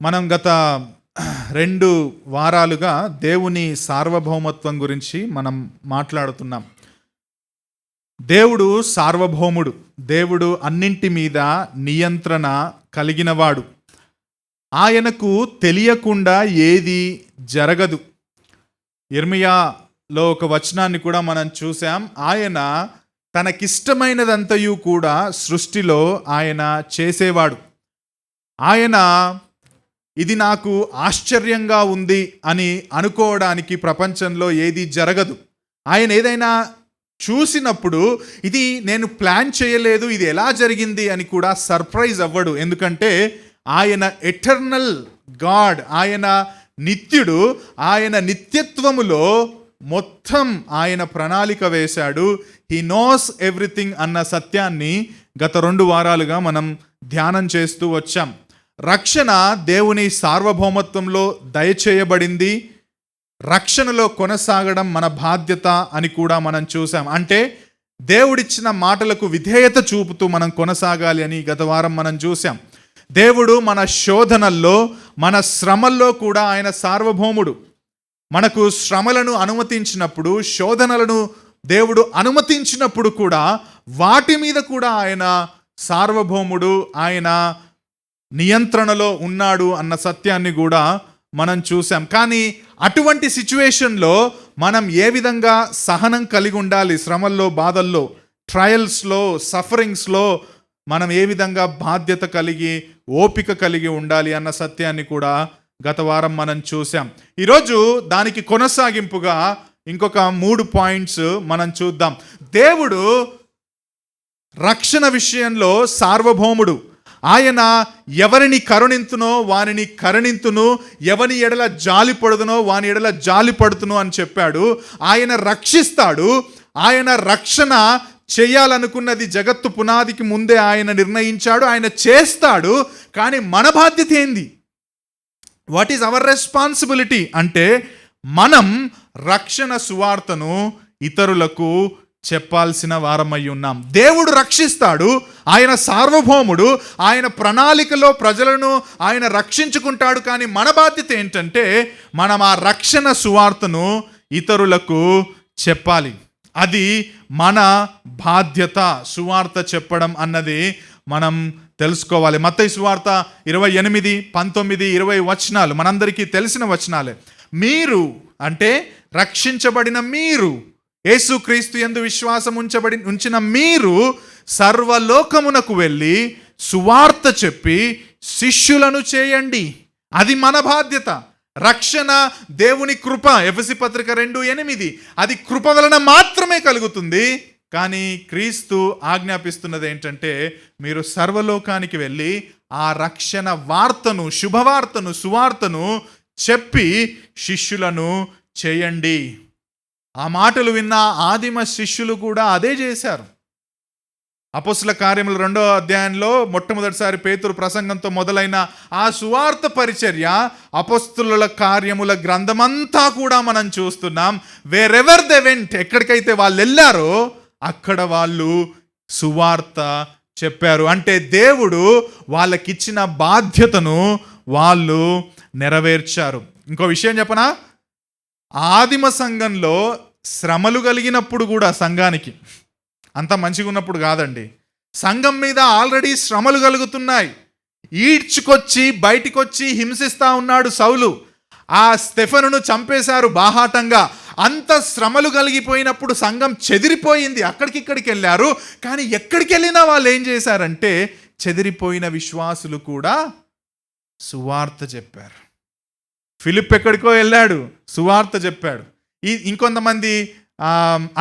మనం గత 2 వారాలుగా దేవుని సార్వభౌమత్వం గురించి మనం మాట్లాడుతున్నాం. దేవుడు సార్వభౌముడు. దేవుడు అన్నింటి మీద నియంత్రణ కలిగినవాడు. ఆయనకు తెలియకుండా ఏది జరగదు. యిర్మీయాలో ఒక వచనాన్ని కూడా మనం చూసాం. ఆయన తనకిష్టమైనదంతయు కూడా సృష్టిలో ఆయన చేసేవాడు. ఆయన ఇది నాకు ఆశ్చర్యంగా ఉంది అని అనుకోవడానికి ప్రపంచంలో ఏది జరగదు. ఆయన ఏదైనా చూసినప్పుడు ఇది నేను ప్లాన్ చేయలేదు, ఇది ఎలా జరిగింది అని కూడా సర్ప్రైజ్ అవ్వడు. ఎందుకంటే ఆయన ఎటర్నల్ గాడ్, ఆయన నిత్యుడు. ఆయన నిత్యత్వములో మొత్తం ఆయన ప్రణాళిక వేశాడు. హీ నోస్ ఎవ్రీథింగ్ అన్న సత్యాన్ని గత 2 వారాలుగా మనం ధ్యానం చేస్తూ వచ్చాం. రక్షణ దేవుని సార్వభౌమత్వంలో దయచేయబడింది. రక్షణలో కొనసాగడం మన బాధ్యత అని కూడా మనం చూసాం. అంటే దేవుడిచ్చిన మాటలకు విధేయత చూపుతూ మనం కొనసాగాలి అని గత వారం మనం చూసాం. దేవుడు మన శోధనల్లో, మన శ్రమల్లో కూడా ఆయన సార్వభౌముడు. మనకు శ్రమలను అనుమతించినప్పుడు, శోధనలను దేవుడు అనుమతించినప్పుడు కూడా వాటి మీద కూడా ఆయన సార్వభౌముడు, ఆయన నియంత్రణలో ఉన్నాడు అన్న సత్యాన్ని కూడా మనం చూసాం. కానీ అటువంటి సిచ్యువేషన్లో మనం ఏ విధంగా సహనం కలిగి ఉండాలి, శ్రమల్లో, బాధల్లో, ట్రయల్స్లో, సఫరింగ్స్లో మనం ఏ విధంగా బాధ్యత కలిగి, ఓపిక కలిగి ఉండాలి అన్న సత్యాన్ని కూడా గత వారం మనం చూసాం. ఈరోజు దానికి కొనసాగింపుగా ఇంకొక 3 పాయింట్స్ మనం చూద్దాం. దేవుడు రక్షణ విషయంలో సార్వభౌముడు. ఆయన ఎవరిని కరుణింతునో వానిని కరుణింతును, ఎవని ఎడల జాలి పడుదునో వాని ఎడల జాలి పడుతును అని చెప్పాడు. ఆయన రక్షిస్తాడు. ఆయన రక్షణ చేయాలనుకున్నది జగత్తు పునాదికి ముందే ఆయన నిర్ణయించాడు, ఆయన చేస్తాడు. కానీ మన బాధ్యత ఏంది? వాట్ ఈజ్ అవర్ రెస్పాన్సిబిలిటీ అంటే మనం రక్షణ సువార్తను ఇతరులకు చెప్పాల్సిన వారమై ఉన్నాం. దేవుడు రక్షిస్తాడు, ఆయన సార్వభౌముడు, ఆయన ప్రణాళికలో ప్రజలను ఆయన రక్షించుకుంటాడు. కానీ మన బాధ్యత ఏంటంటే మనం ఆ రక్షణ సువార్తను ఇతరులకు చెప్పాలి. అది మన బాధ్యత. సువార్త చెప్పడం అన్నది మనం తెలుసుకోవాలి. మత్తయి సువార్త 28, 19, 20 వచనాలు మనందరికీ తెలిసిన వచనాలే. మీరు అంటే రక్షించబడిన మీరు, యేసుక్రీస్తు యందు విశ్వాసం ఉంచిన మీరు సర్వలోకమునకు వెళ్ళి సువార్త చెప్పి శిష్యులను చేయండి. అది మన బాధ్యత. రక్షణ దేవుని కృప. ఎఫెసీ పత్రిక 2:8 అది కృప వలన మాత్రమే కలుగుతుంది. కానీ క్రీస్తు ఆజ్ఞాపిస్తున్నది ఏంటంటే మీరు సర్వలోకానికి వెళ్ళి ఆ రక్షణ వార్తను, శుభవార్తను, సువార్తను చెప్పి శిష్యులను చేయండి. ఆ మాటలు విన్న ఆదిమ శిష్యులు కూడా అదే చేశారు. అపోస్తుల కార్యములు 2వ అధ్యాయంలో మొట్టమొదటిసారి పేతురు ప్రసంగంతో మొదలైన ఆ సువార్త పరిచర్య అపోస్తుల కార్యముల గ్రంథమంతా కూడా మనం చూస్తున్నాం. వేరెవర్ దే వెంట్, ఎక్కడికైతే వాళ్ళు వెళ్ళారో అక్కడ వాళ్ళు సువార్త చెప్పారు. అంటే దేవుడు వాళ్ళకిచ్చిన బాధ్యతను వాళ్ళు నెరవేర్చారు. ఇంకో విషయం చెప్పనా, ఆదిమ సంఘంలో శ్రమలు కలిగినప్పుడు కూడా సంఘానికి అంత మంచిగా ఉన్నప్పుడు కాదండి, సంఘం మీద ఆల్రెడీ శ్రమలు కలుగుతున్నాయి. ఈడ్చుకొచ్చి బయటికి వచ్చి హింసిస్తా ఉన్నాడు సౌలు. ఆ స్టెఫెనును చంపేశారు బాహాటంగా. అంత శ్రమలు కలిగిపోయినప్పుడు సంఘం చెదిరిపోయింది. అక్కడికిక్కడికి వెళ్ళారు. కానీ ఎక్కడికి వెళ్ళినా వాళ్ళు ఏం చేశారంటే చెదిరిపోయిన విశ్వాసులు కూడా సువార్త చెప్పారు. ఫిలిప్ ఎక్కడికో వెళ్ళాడు, సువార్త చెప్పాడు. ఇంకొంతమంది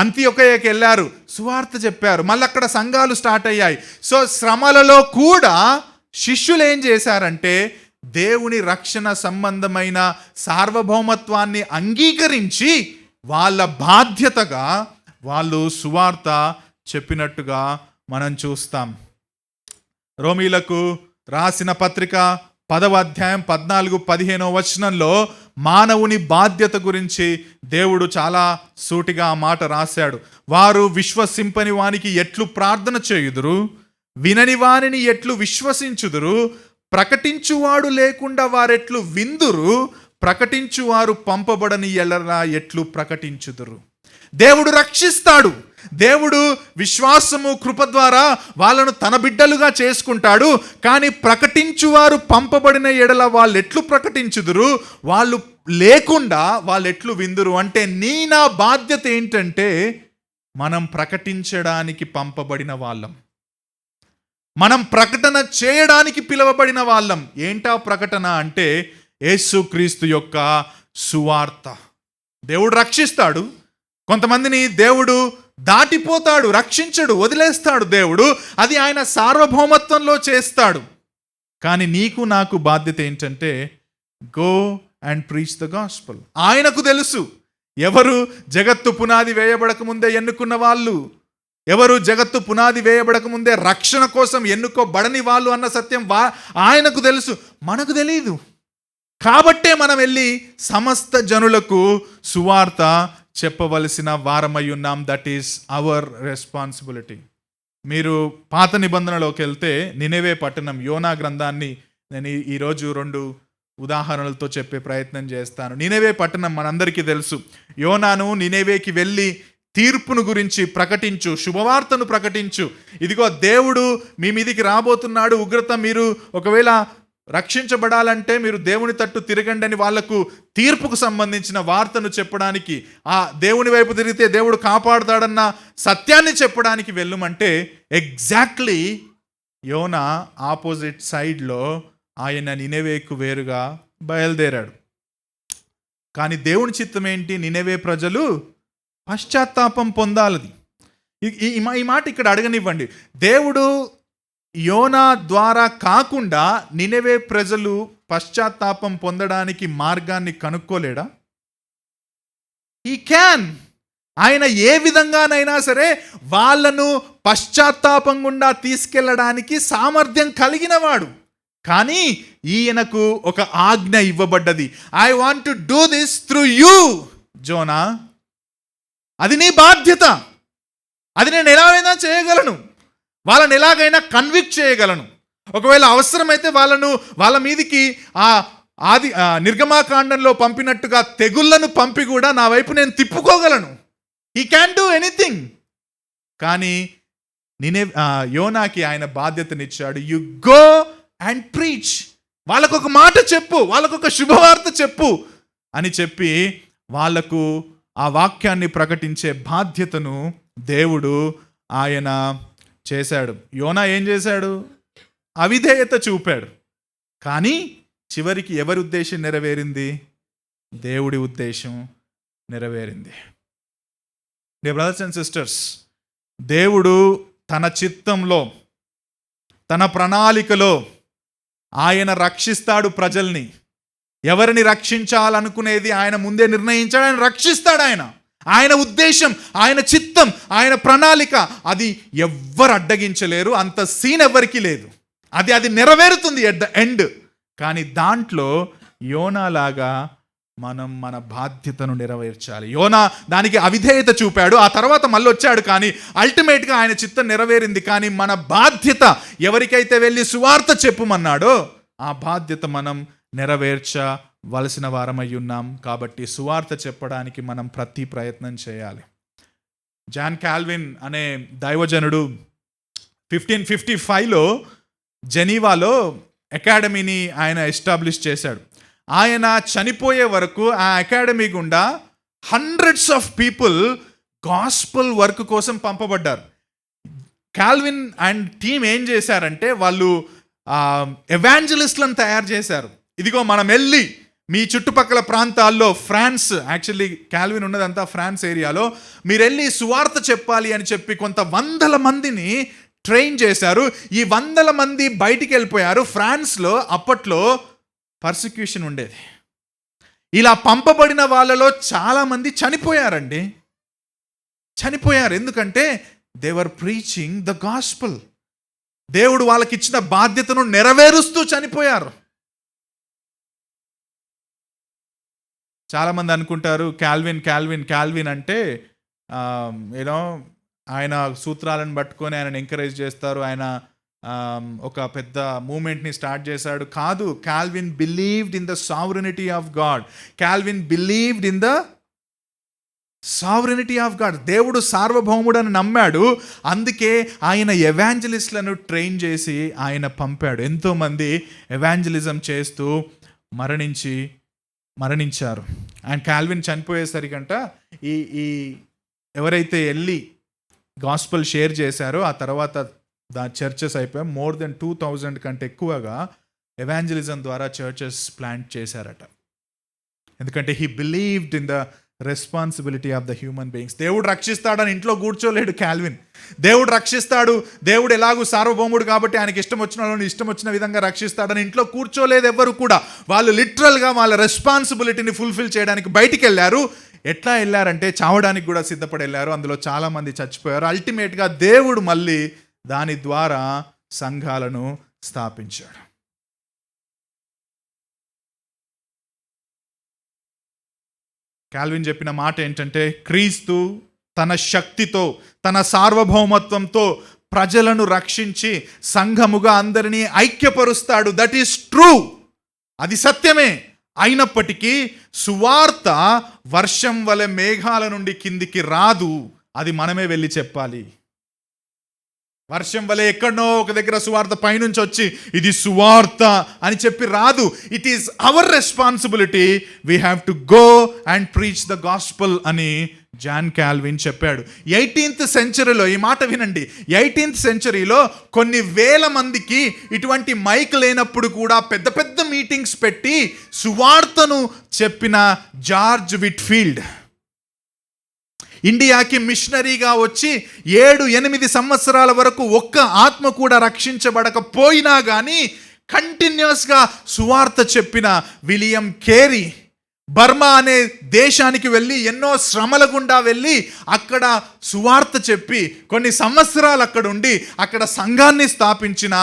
అంతియొకయకి వెళ్ళారు, సువార్త చెప్పారు. మళ్ళీ అక్కడ సంఘాలు స్టార్ట్ అయ్యాయి. సో శ్రమలలో కూడా శిష్యులు ఏం చేశారంటే దేవుని రక్షణ సంబంధమైన సార్వభౌమత్వాన్ని అంగీకరించి వాళ్ళ బాధ్యతగా వాళ్ళు సువార్త చెప్పినట్టుగా మనం చూస్తాం. రోమీలకు రాసిన పత్రిక 10వ అధ్యాయం 14, 15 వచనంలో మానవుని బాధ్యత గురించి దేవుడు చాలా సూటిగా ఆ మాట రాశాడు. వారు విశ్వసింపని వానికి ఎట్లు ప్రార్థన చేయుదురు, వినని వారిని ఎట్లు విశ్వసించుదురు, ప్రకటించువాడు లేకుండా వారెట్లు విందురు, ప్రకటించువారు పంపబడని ఎడల ఎట్లు ప్రకటించుదురు. దేవుడు రక్షిస్తాడు. దేవుడు విశ్వాసము కృప ద్వారా వాళ్ళను తన బిడ్డలుగా చేసుకుంటాడు. కానీ ప్రకటించువారు పంపబడిన ఎడల వాళ్ళు ఎట్లు ప్రకటించుదురు, వాళ్ళు లేకుండా వాళ్ళు ఎట్లు విందురు. అంటే నా బాధ్యత ఏంటంటే మనం ప్రకటించడానికి పంపబడిన వాళ్ళం, మనం ప్రకటన చేయడానికి పిలువబడిన వాళ్ళం. ఏంటా ప్రకటన అంటే యేసుక్రీస్తు యొక్క సువార్త. దేవుడు రక్షిస్తాడు, కొంతమందిని దేవుడు దాటిపోతాడు, రక్షించడు, వదిలేస్తాడు. దేవుడు అది ఆయన సార్వభౌమత్వంలో చేస్తాడు. కానీ నీకు నాకు బాధ్యత ఏంటంటే go and preach the gospel. ఆయనకు తెలుసు ఎవరు జగత్తు పునాది వేయబడక ముందే ఎన్నుకున్న వాళ్ళు, ఎవరు జగత్తు పునాది వేయబడక ముందే రక్షణ కోసం ఎన్నుకోబడని వాళ్ళు అన్న సత్యం ఆయనకు తెలుసు, మనకు తెలియదు. కాబట్టే మనం వెళ్ళి సమస్త జనులకు సువార్త చెప్పవలసిన వారమై ఉన్నాం. That is our responsibility. మీరు పాత నిబంధనలోకి వెళ్తే నినెవే పట్టణం, యోనా గ్రంథాన్ని నేను ఈరోజు 2 ఉదాహరణలతో చెప్పే ప్రయత్నం చేస్తాను. నినెవే పట్టణం మనందరికీ తెలుసు. యోనాను నినెవేకి వెళ్ళి తీర్పును గురించి ప్రకటించు, శుభవార్తను ప్రకటించు, ఇదిగో దేవుడు మీ మీదికి రాబోతున్నాడు, ఉగ్రత, మీరు ఒకవేళ రక్షించబడాలంటే మీరు దేవుని తట్టు తిరగండి అని వాళ్లకు తీర్పుకు సంబంధించిన వార్తను చెప్పడానికి, ఆ దేవుని వైపు తిరిగితే దేవుడు కాపాడుతాడన్న సత్యాన్ని చెప్పడానికి వెళ్ళమంటే ఎగ్జాక్ట్లీ యోనా ఆపోజిట్ సైడ్లో ఆయన నినెవేకు వేరుగా బయలుదేరాడు. కానీ దేవుని చిత్తం ఏంటి? నినెవే ప్రజలు పశ్చాత్తాపం పొందాలి. ఈ మాట ఇక్కడ అడగనివ్వండి. దేవుడు యోనా ద్వారా కాకుండా నినెవే ప్రజలు పశ్చాత్తాపం పొందడానికి మార్గాన్ని కనుక్కోలేడా? He can. ఆయన ఏ విధంగానైనా సరే వాళ్ళను పశ్చాత్తాపం గుండా తీసుకెళ్ళడానికి సామర్థ్యం కలిగినవాడు. కానీ ఈయనకు ఒక ఆజ్ఞ ఇవ్వబడ్డది. I want to do this through you Jonah. అది నీ బాధ్యత. అది నేను ఎలాగైనా చేయగలను, వాళ్ళని ఎలాగైనా కన్విక్ట్ చేయగలను. ఒకవేళ అవసరమైతే వాళ్ళ మీదికి నిర్గమాకాండంలో పంపినట్టుగా తెగుళ్లను పంపి కూడా నా వైపు నేను తిప్పుకోగలను. He can do anything. కానీ యోనాకి ఆయన బాధ్యతనిచ్చాడు. You go and preach. వాళ్ళకొక మాట చెప్పు, వాళ్ళకొక శుభవార్త చెప్పు అని చెప్పి వాళ్లకు ఆ వాక్యాన్ని ప్రకటించే బాధ్యతను దేవుడు ఆయన చేశాడు. యోనా ఏం చేశాడు? అవిధేయత చూపాడు. కానీ చివరికి ఎవరి ఉద్దేశం నెరవేరింది? దేవుడి ఉద్దేశం నెరవేరింది. డియర్ బ్రదర్స్ అండ్ సిస్టర్స్, దేవుడు తన చిత్తంలో, తన ప్రణాళికలో ఆయన రక్షిస్తాడు ప్రజల్ని. ఎవరిని రక్షించాలనుకునేది ఆయన ముందే నిర్ణయించాడు. ఆయన రక్షిస్తాడు. ఆయన ఉద్దేశం, ఆయన చిత్తం, ఆయన ప్రణాళిక అది ఎవ్వరు అడ్డగించలేరు. అంత సీన్ ఎవరికి లేదు. అది నెరవేరుతుంది ఎట్ ద ఎండ్. కానీ దాంట్లో యోనాలాగా మనం మన బాధ్యతను నెరవేర్చాలి. యోనా దానికి అవిధేయత చూపాడు, ఆ తర్వాత మళ్ళీ వచ్చాడు. కానీ అల్టిమేట్గా ఆయన చిత్తం నెరవేరింది. కానీ మన బాధ్యత, ఎవరికైతే వెళ్ళి సువార్త చెప్పుమన్నాడో ఆ బాధ్యత మనం నెరవేర్చవలసిన వారమై ఉన్నాం. కాబట్టి సువార్త చెప్పడానికి మనం ప్రతి ప్రయత్నం చేయాలి. జాన్ కాల్విన్ అనే దైవజనుడు 1555లో జెనీవాలో అకాడమీని ఆయన ఎస్టాబ్లిష్ చేశాడు. ఆయన చనిపోయే వరకు ఆ అకాడమీ గుండా hundreds of people gospel work కోసం పంపబడ్డారు. కాల్విన్ అండ్ టీమ్ ఏం చేశారంటే వాళ్ళు ఎవాంజలిస్ట్లను తయారు చేశారు. ఇదిగో మనం వెళ్ళి మీ చుట్టుపక్కల ప్రాంతాల్లో, ఫ్రాన్స్, యాక్చువల్లీ కాల్విన్ ఉన్నదంతా ఫ్రాన్స్ ఏరియాలో, మీరు వెళ్ళి సువార్త చెప్పాలి అని చెప్పి కొంత 100 మందిని ట్రైన్ చేశారు. ఈ 100 మంది బయటికి వెళ్ళిపోయారు. ఫ్రాన్స్లో అప్పట్లో పర్సిక్యూషన్ ఉండేది. ఇలా పంపబడిన వాళ్ళలో చాలామంది చనిపోయారండి. చనిపోయారు. ఎందుకంటే they were preaching the gospel. దేవుడు వాళ్ళకి ఇచ్చిన బాధ్యతను నెరవేరుస్తూ చనిపోయారు. చాలామంది అనుకుంటారు కాల్విన్ అంటే యూనో ఆయన సూత్రాలను పట్టుకొని ఆయన ఎంకరేజ్ చేస్తారు, ఆయన ఒక పెద్ద మూమెంట్ని స్టార్ట్ చేశాడు. కాదు, Calvin believed in the sovereignty of God. Calvin believed in the sovereignty of God. దేవుడు సార్వభౌముడని నమ్మాడు. అందుకే ఆయన ఎవాంజలిస్ట్లను ట్రైన్ చేసి ఆయన పంపాడు. ఎంతోమంది ఎవాంజలిజం చేస్తూ మరణించారు. అండ్ కాల్విన్ చనిపోయేసరికంట ఈ ఎవరైతే వెళ్ళి గాస్పల్ షేర్ చేశారో ఆ తర్వాత చర్చెస్ అయిపోయాయి. మోర్ దెన్ 2000 కంటే ఎక్కువగా ఎవాంజలిజం ద్వారా చర్చెస్ ప్లాంట్ చేశారట. ఎందుకంటే he believed in the responsibility of the human beings. దేవుడు రక్షిస్తాడని ఇంట్లో కూర్చోలేడు కాల్విన్. దేవుడు రక్షిస్తాడు, దేవుడు ఎలాగూ సార్వభౌముడు కాబట్టి ఆయనకి ఇష్టం వచ్చిన వాళ్ళని ఇష్టం వచ్చిన విధంగా రక్షిస్తాడని ఇంట్లో కూర్చోలేదు ఎవ్వరు కూడా. వాళ్ళు లిటరల్గా వాళ్ళ రెస్పాన్సిబిలిటీని ఫుల్ఫిల్ చేయడానికి బయటికి వెళ్ళారు. ఎట్లా వెళ్ళారంటే చావడానికి కూడా సిద్ధపడి వెళ్ళారు. అందులో చాలామంది చచ్చిపోయారు. అల్టిమేట్గా దేవుడు మళ్ళీ దాని ద్వారా సంఘాలను స్థాపించాడు. కాల్విన్ చెప్పిన మాట ఏంటంటే, క్రీస్తు తన శక్తితో తన సార్వభౌమత్వంతో ప్రజలను రక్షించి సంఘముగా అందరినీ ఐక్యపరుస్తాడు. దట్ ఈస్ ట్రూ, అది సత్యమే. అయినప్పటికీ సువార్త వర్షం వలె మేఘాల నుండి కిందికి రాదు, అది మనమే వెళ్ళి చెప్పాలి. వర్షం వలె ఎక్కడనో ఒక దగ్గర సువార్త పైనుంచి వచ్చి ఇది సువార్త అని చెప్పి రాదు. It is our responsibility. We have to go and preach the gospel అని జాన్ కాల్విన్ చెప్పాడు. 18th సెంచరీలో, ఈ మాట వినండి, 18th సెంచరీలో కొన్ని వేల మందికి ఇటువంటి మైక్ లేనప్పుడు కూడా పెద్ద పెద్ద మీటింగ్స్ పెట్టి సువార్తను చెప్పిన జార్జ్ విట్ఫీల్డ్ ఇండియాకి మిషనరీగా వచ్చి 7-8 సంవత్సరాల వరకు ఒక్క ఆత్మ కూడా రక్షించబడకపోయినా కానీ కంటిన్యూస్గా సువార్త చెప్పిన విలియం కేరీ బర్మా అనే దేశానికి వెళ్ళి ఎన్నో శ్రమల గుండా వెళ్ళి అక్కడ సువార్త చెప్పి కొన్ని సంవత్సరాలు అక్కడ ఉండి అక్కడ సంఘాన్ని స్థాపించిన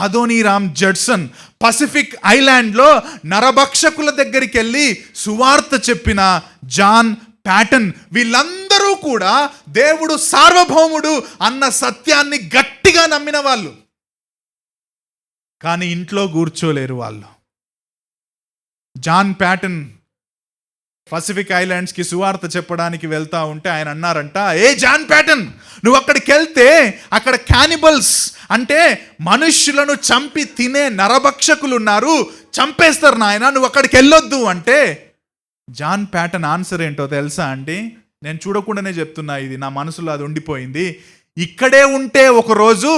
అదోనీరామ్ జడ్సన్ పసిఫిక్ ఐలాండ్లో నరభక్షకుల దగ్గరికి వెళ్ళి సువార్త చెప్పిన జాన్ ప్యాటన్, వీళ్ళందరూ కూడా దేవుడు సార్వభౌముడు అన్న సత్యాన్ని గట్టిగా నమ్మిన వాళ్ళు. కానీ ఇంట్లో కూర్చోలేరు వాళ్ళు. జాన్ ప్యాటన్ పసిఫిక్ ఐలాండ్స్కి సువార్త చెప్పడానికి వెళ్తా ఉంటే ఆయన అన్నారంట, ఏ జాన్ ప్యాటన్, నువ్వు అక్కడికి వెళ్తే అక్కడ క్యానిబల్స్ అంటే మనుష్యులను చంపి తినే నరభక్షకులు ఉన్నారు, చంపేస్తారు నాయన, నువ్వు అక్కడికి వెళ్ళొద్దు అంటే జాన్ ప్యాటన్ ఆన్సర్ ఏంటో తెలుసా అండి? నేను చూడకుండానే చెప్తున్నా, ఇది నా మనసులో అది ఉండిపోయింది. ఇక్కడే ఉంటే ఒకరోజు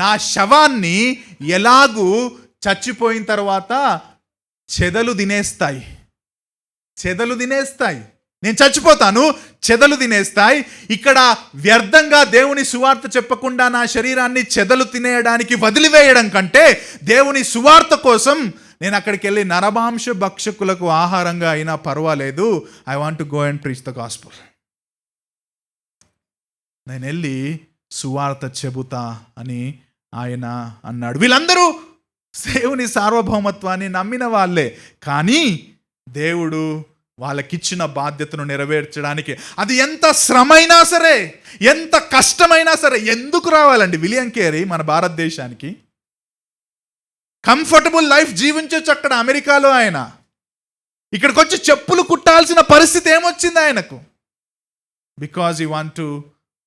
నా శవాన్ని ఎలాగూ చచ్చిపోయిన తర్వాత చెదలు తినేస్తాయి, నేను చచ్చిపోతాను, చెదలు తినేస్తాయి. ఇక్కడ వ్యర్థంగా దేవుని సువార్త చెప్పకుండా నా శరీరాన్ని చెదలు తినేయడానికి వదిలివేయడం కంటే దేవుని సువార్త కోసం నేను అక్కడికి వెళ్ళి నరమాంస భక్షకులకు ఆహారంగా అయినా పర్వాలేదు, I want to go and preach the gospel. నేను వెళ్ళి సువార్త చెబుతా అని ఆయన అన్నాడు. వీళ్ళందరూ దేవుని సార్వభౌమత్వాన్ని నమ్మిన వాళ్ళే, కానీ దేవుడు వాళ్ళకిచ్చిన బాధ్యతను నెరవేర్చడానికి అది ఎంత శ్రమైనా సరే, ఎంత కష్టమైనా సరే, ఎందుకు రావాలండి విలియం కేరీ మన భారతదేశానికి? కంఫర్టబుల్ లైఫ్ జీవించవచ్చు అక్కడ అమెరికాలో. ఆయన ఇక్కడికి వచ్చి చెప్పులు కుట్టాల్సిన పరిస్థితి ఏమొచ్చింది ఆయనకు? Because he want to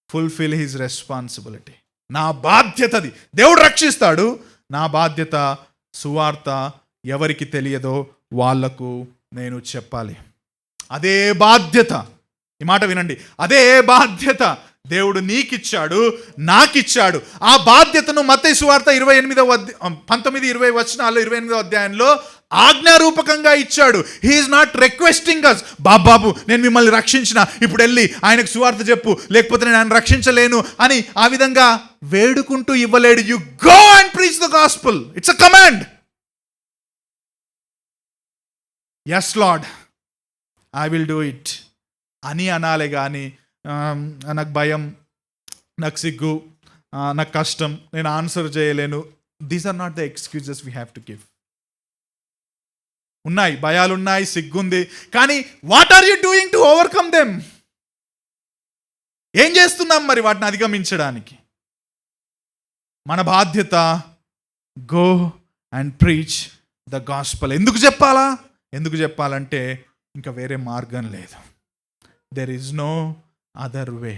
fulfil his responsibility. నా బాధ్యత అది, దేవుడు రక్షిస్తాడు, నా బాధ్యత సువార్త ఎవరికి తెలియదో వాళ్లకు నేను చెప్పాలి. అదే బాధ్యత, ఈ మాట వినండి, అదే బాధ్యత దేవుడు నీకిచ్చాడు, నాకిచ్చాడు. ఆ బాధ్యతను మత్తయి సువార్త 19-20 వచనాల్లో 28వ అధ్యాయంలో ఆజ్ఞారూపకంగా ఇచ్చాడు. హీ ఈజ్ నాట్ రిక్వెస్టింగ్ అస్, బాబు నేను మిమ్మల్ని రక్షించిన, ఇప్పుడు వెళ్ళి ఆయనకు సువార్త చెప్పు, లేకపోతే నేను ఆయన రక్షించలేను అని ఆ విధంగా వేడుకుంటూ ఇవ్వలేడు. You go and preach the gospel, it's a command. Yes Lord, I will do it అని అనాలే కానీ నాకు భయం, నాకు సిగ్గు, నాకు కష్టం, నేను ఆన్సర్ చేయలేను, these are not the excuses we have to give. ఉన్నాయి, భయాలున్నాయి, సిగ్గుంది, కానీ what are you doing to overcome them? ఏం చేస్తున్నాం మరి వాటిని అధిగమించడానికి? మన బాధ్యత go and preach the gospel. ఎందుకు చెప్పాలంటే ఇంకా వేరే మార్గం లేదు. There is no other way.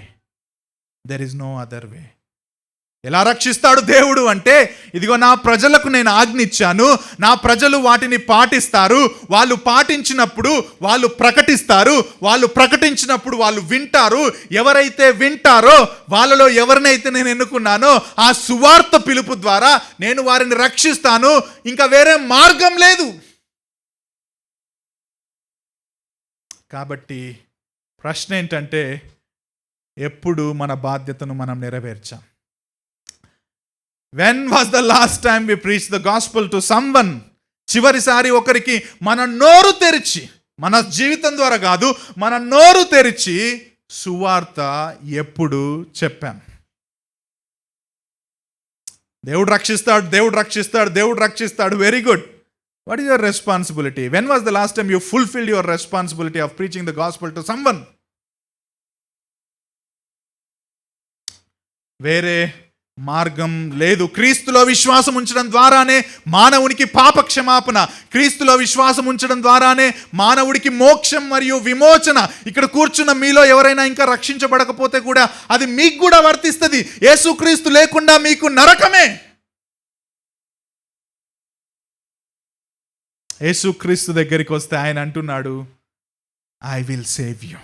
ఎలా రక్షిస్తాడు దేవుడు అంటే, ఇదిగో నా ప్రజలకు నేను ఆజ్ఞ ఇచ్చాను, నా ప్రజలు వాటిని పాటిస్తారు, వాళ్ళు పాటించినప్పుడు వాళ్ళు ప్రకటిస్తారు, వాళ్ళు ప్రకటించినప్పుడు వాళ్ళు వింటారు. ఎవరైతే వింటారో వాళ్ళలో ఎవరినైతే నేను ఎన్నుకున్నానో ఆ సువార్త పిలుపు ద్వారా నేను వారిని రక్షిస్తాను. ఇంకా వేరే మార్గం లేదు. కాబట్టి ప్రశ్న ఏంటంటే, ఎప్పుడు మన బాధ్యతను మనం నెరవేర్చాం? When was the last time we preached the gospel to someone? చివరిసారి ఒకరికి మన నోరు తెరిచి, మన జీవితం ద్వారా కాదు, మన నోరు తెరిచి సువార్త ఎప్పుడు చెప్పాం? దేవుడు రక్షిస్తాడు. Very good. What is your responsibility? When was the last time you fulfilled your responsibility of preaching the gospel to someone? వేరే మార్గం లేదు. క్రీస్తులో విశ్వాసం ఉంచడం ద్వారానే మానవునికి పాప క్షమాపణ, క్రీస్తులో విశ్వాసం ఉంచడం ద్వారానే మానవుడికి మోక్షం మరియు విమోచన. ఇక్కడ కూర్చున్న మీలో ఎవరైనా ఇంకా రక్షించబడకపోతే కూడా అది మీకు కూడా వర్తిస్తుంది. యేసుక్రీస్తు లేకుండా మీకు నరకమే. యేసుక్రీస్తు దగ్గరికి వస్తే ఆయన అంటున్నాడు, ఐ విల్ సేవ్ యూ.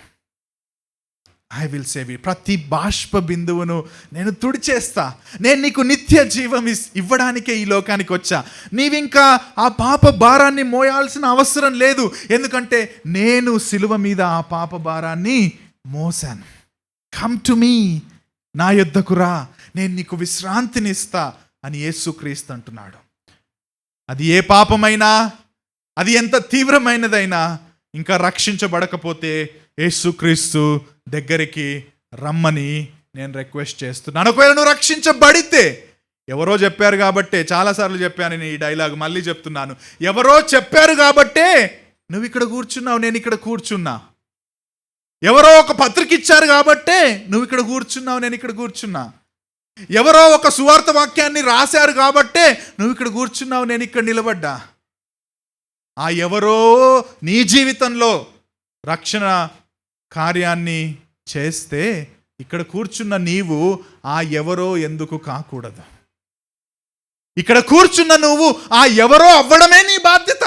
ప్రతి బాష్ప బిందువును నేను తుడిచేస్తా. నేను నీకు నిత్య జీవం ఇవ్వడానికే ఈ లోకానికి వచ్చా. నీవింకా ఆ పాప భారాన్ని మోయాల్సిన అవసరం లేదు, ఎందుకంటే నేను సిలువ మీద ఆ పాప భారాన్ని మోసాను. కమ్ టు మీ, నా యొద్దకు రా, నేను నీకు విశ్రాంతిని ఇస్తా అని యేసుక్రీస్తు అంటున్నాడు. అది ఏ పాపమైనా, అది ఎంత తీవ్రమైనదైనా, ఇంకా రక్షించబడకపోతే యేసుక్రీస్తు దగ్గరికి రమ్మని నేను రిక్వెస్ట్ చేస్తున్నాను. ఒకవేళ నువ్వు రక్షించబడితే, ఎవరో చెప్పారు కాబట్టే, చాలాసార్లు చెప్పాను నేను ఈ డైలాగ్, మళ్ళీ చెప్తున్నాను, ఎవరో చెప్పారు కాబట్టే నువ్వు ఇక్కడ కూర్చున్నావు, నేను ఇక్కడ కూర్చున్నా. ఎవరో ఒక పత్రిక ఇచ్చారు కాబట్టే నువ్వు ఇక్కడ కూర్చున్నావు, నేను ఇక్కడ కూర్చున్నా. ఎవరో ఒక సువార్త వాక్యాన్ని రాశారు కాబట్టే నువ్వు ఇక్కడ కూర్చున్నావు, నేను ఇక్కడ నిలబడ్డా. ఆ ఎవరో నీ జీవితంలో రక్షణ కార్యాన్ని చేస్తే ఇక్కడ కూర్చున్న నీవు ఆ ఎవరో ఎందుకు కాకూడదు? ఇక్కడ కూర్చున్న నువ్వు ఆ ఎవరో అవ్వడమే నీ బాధ్యత.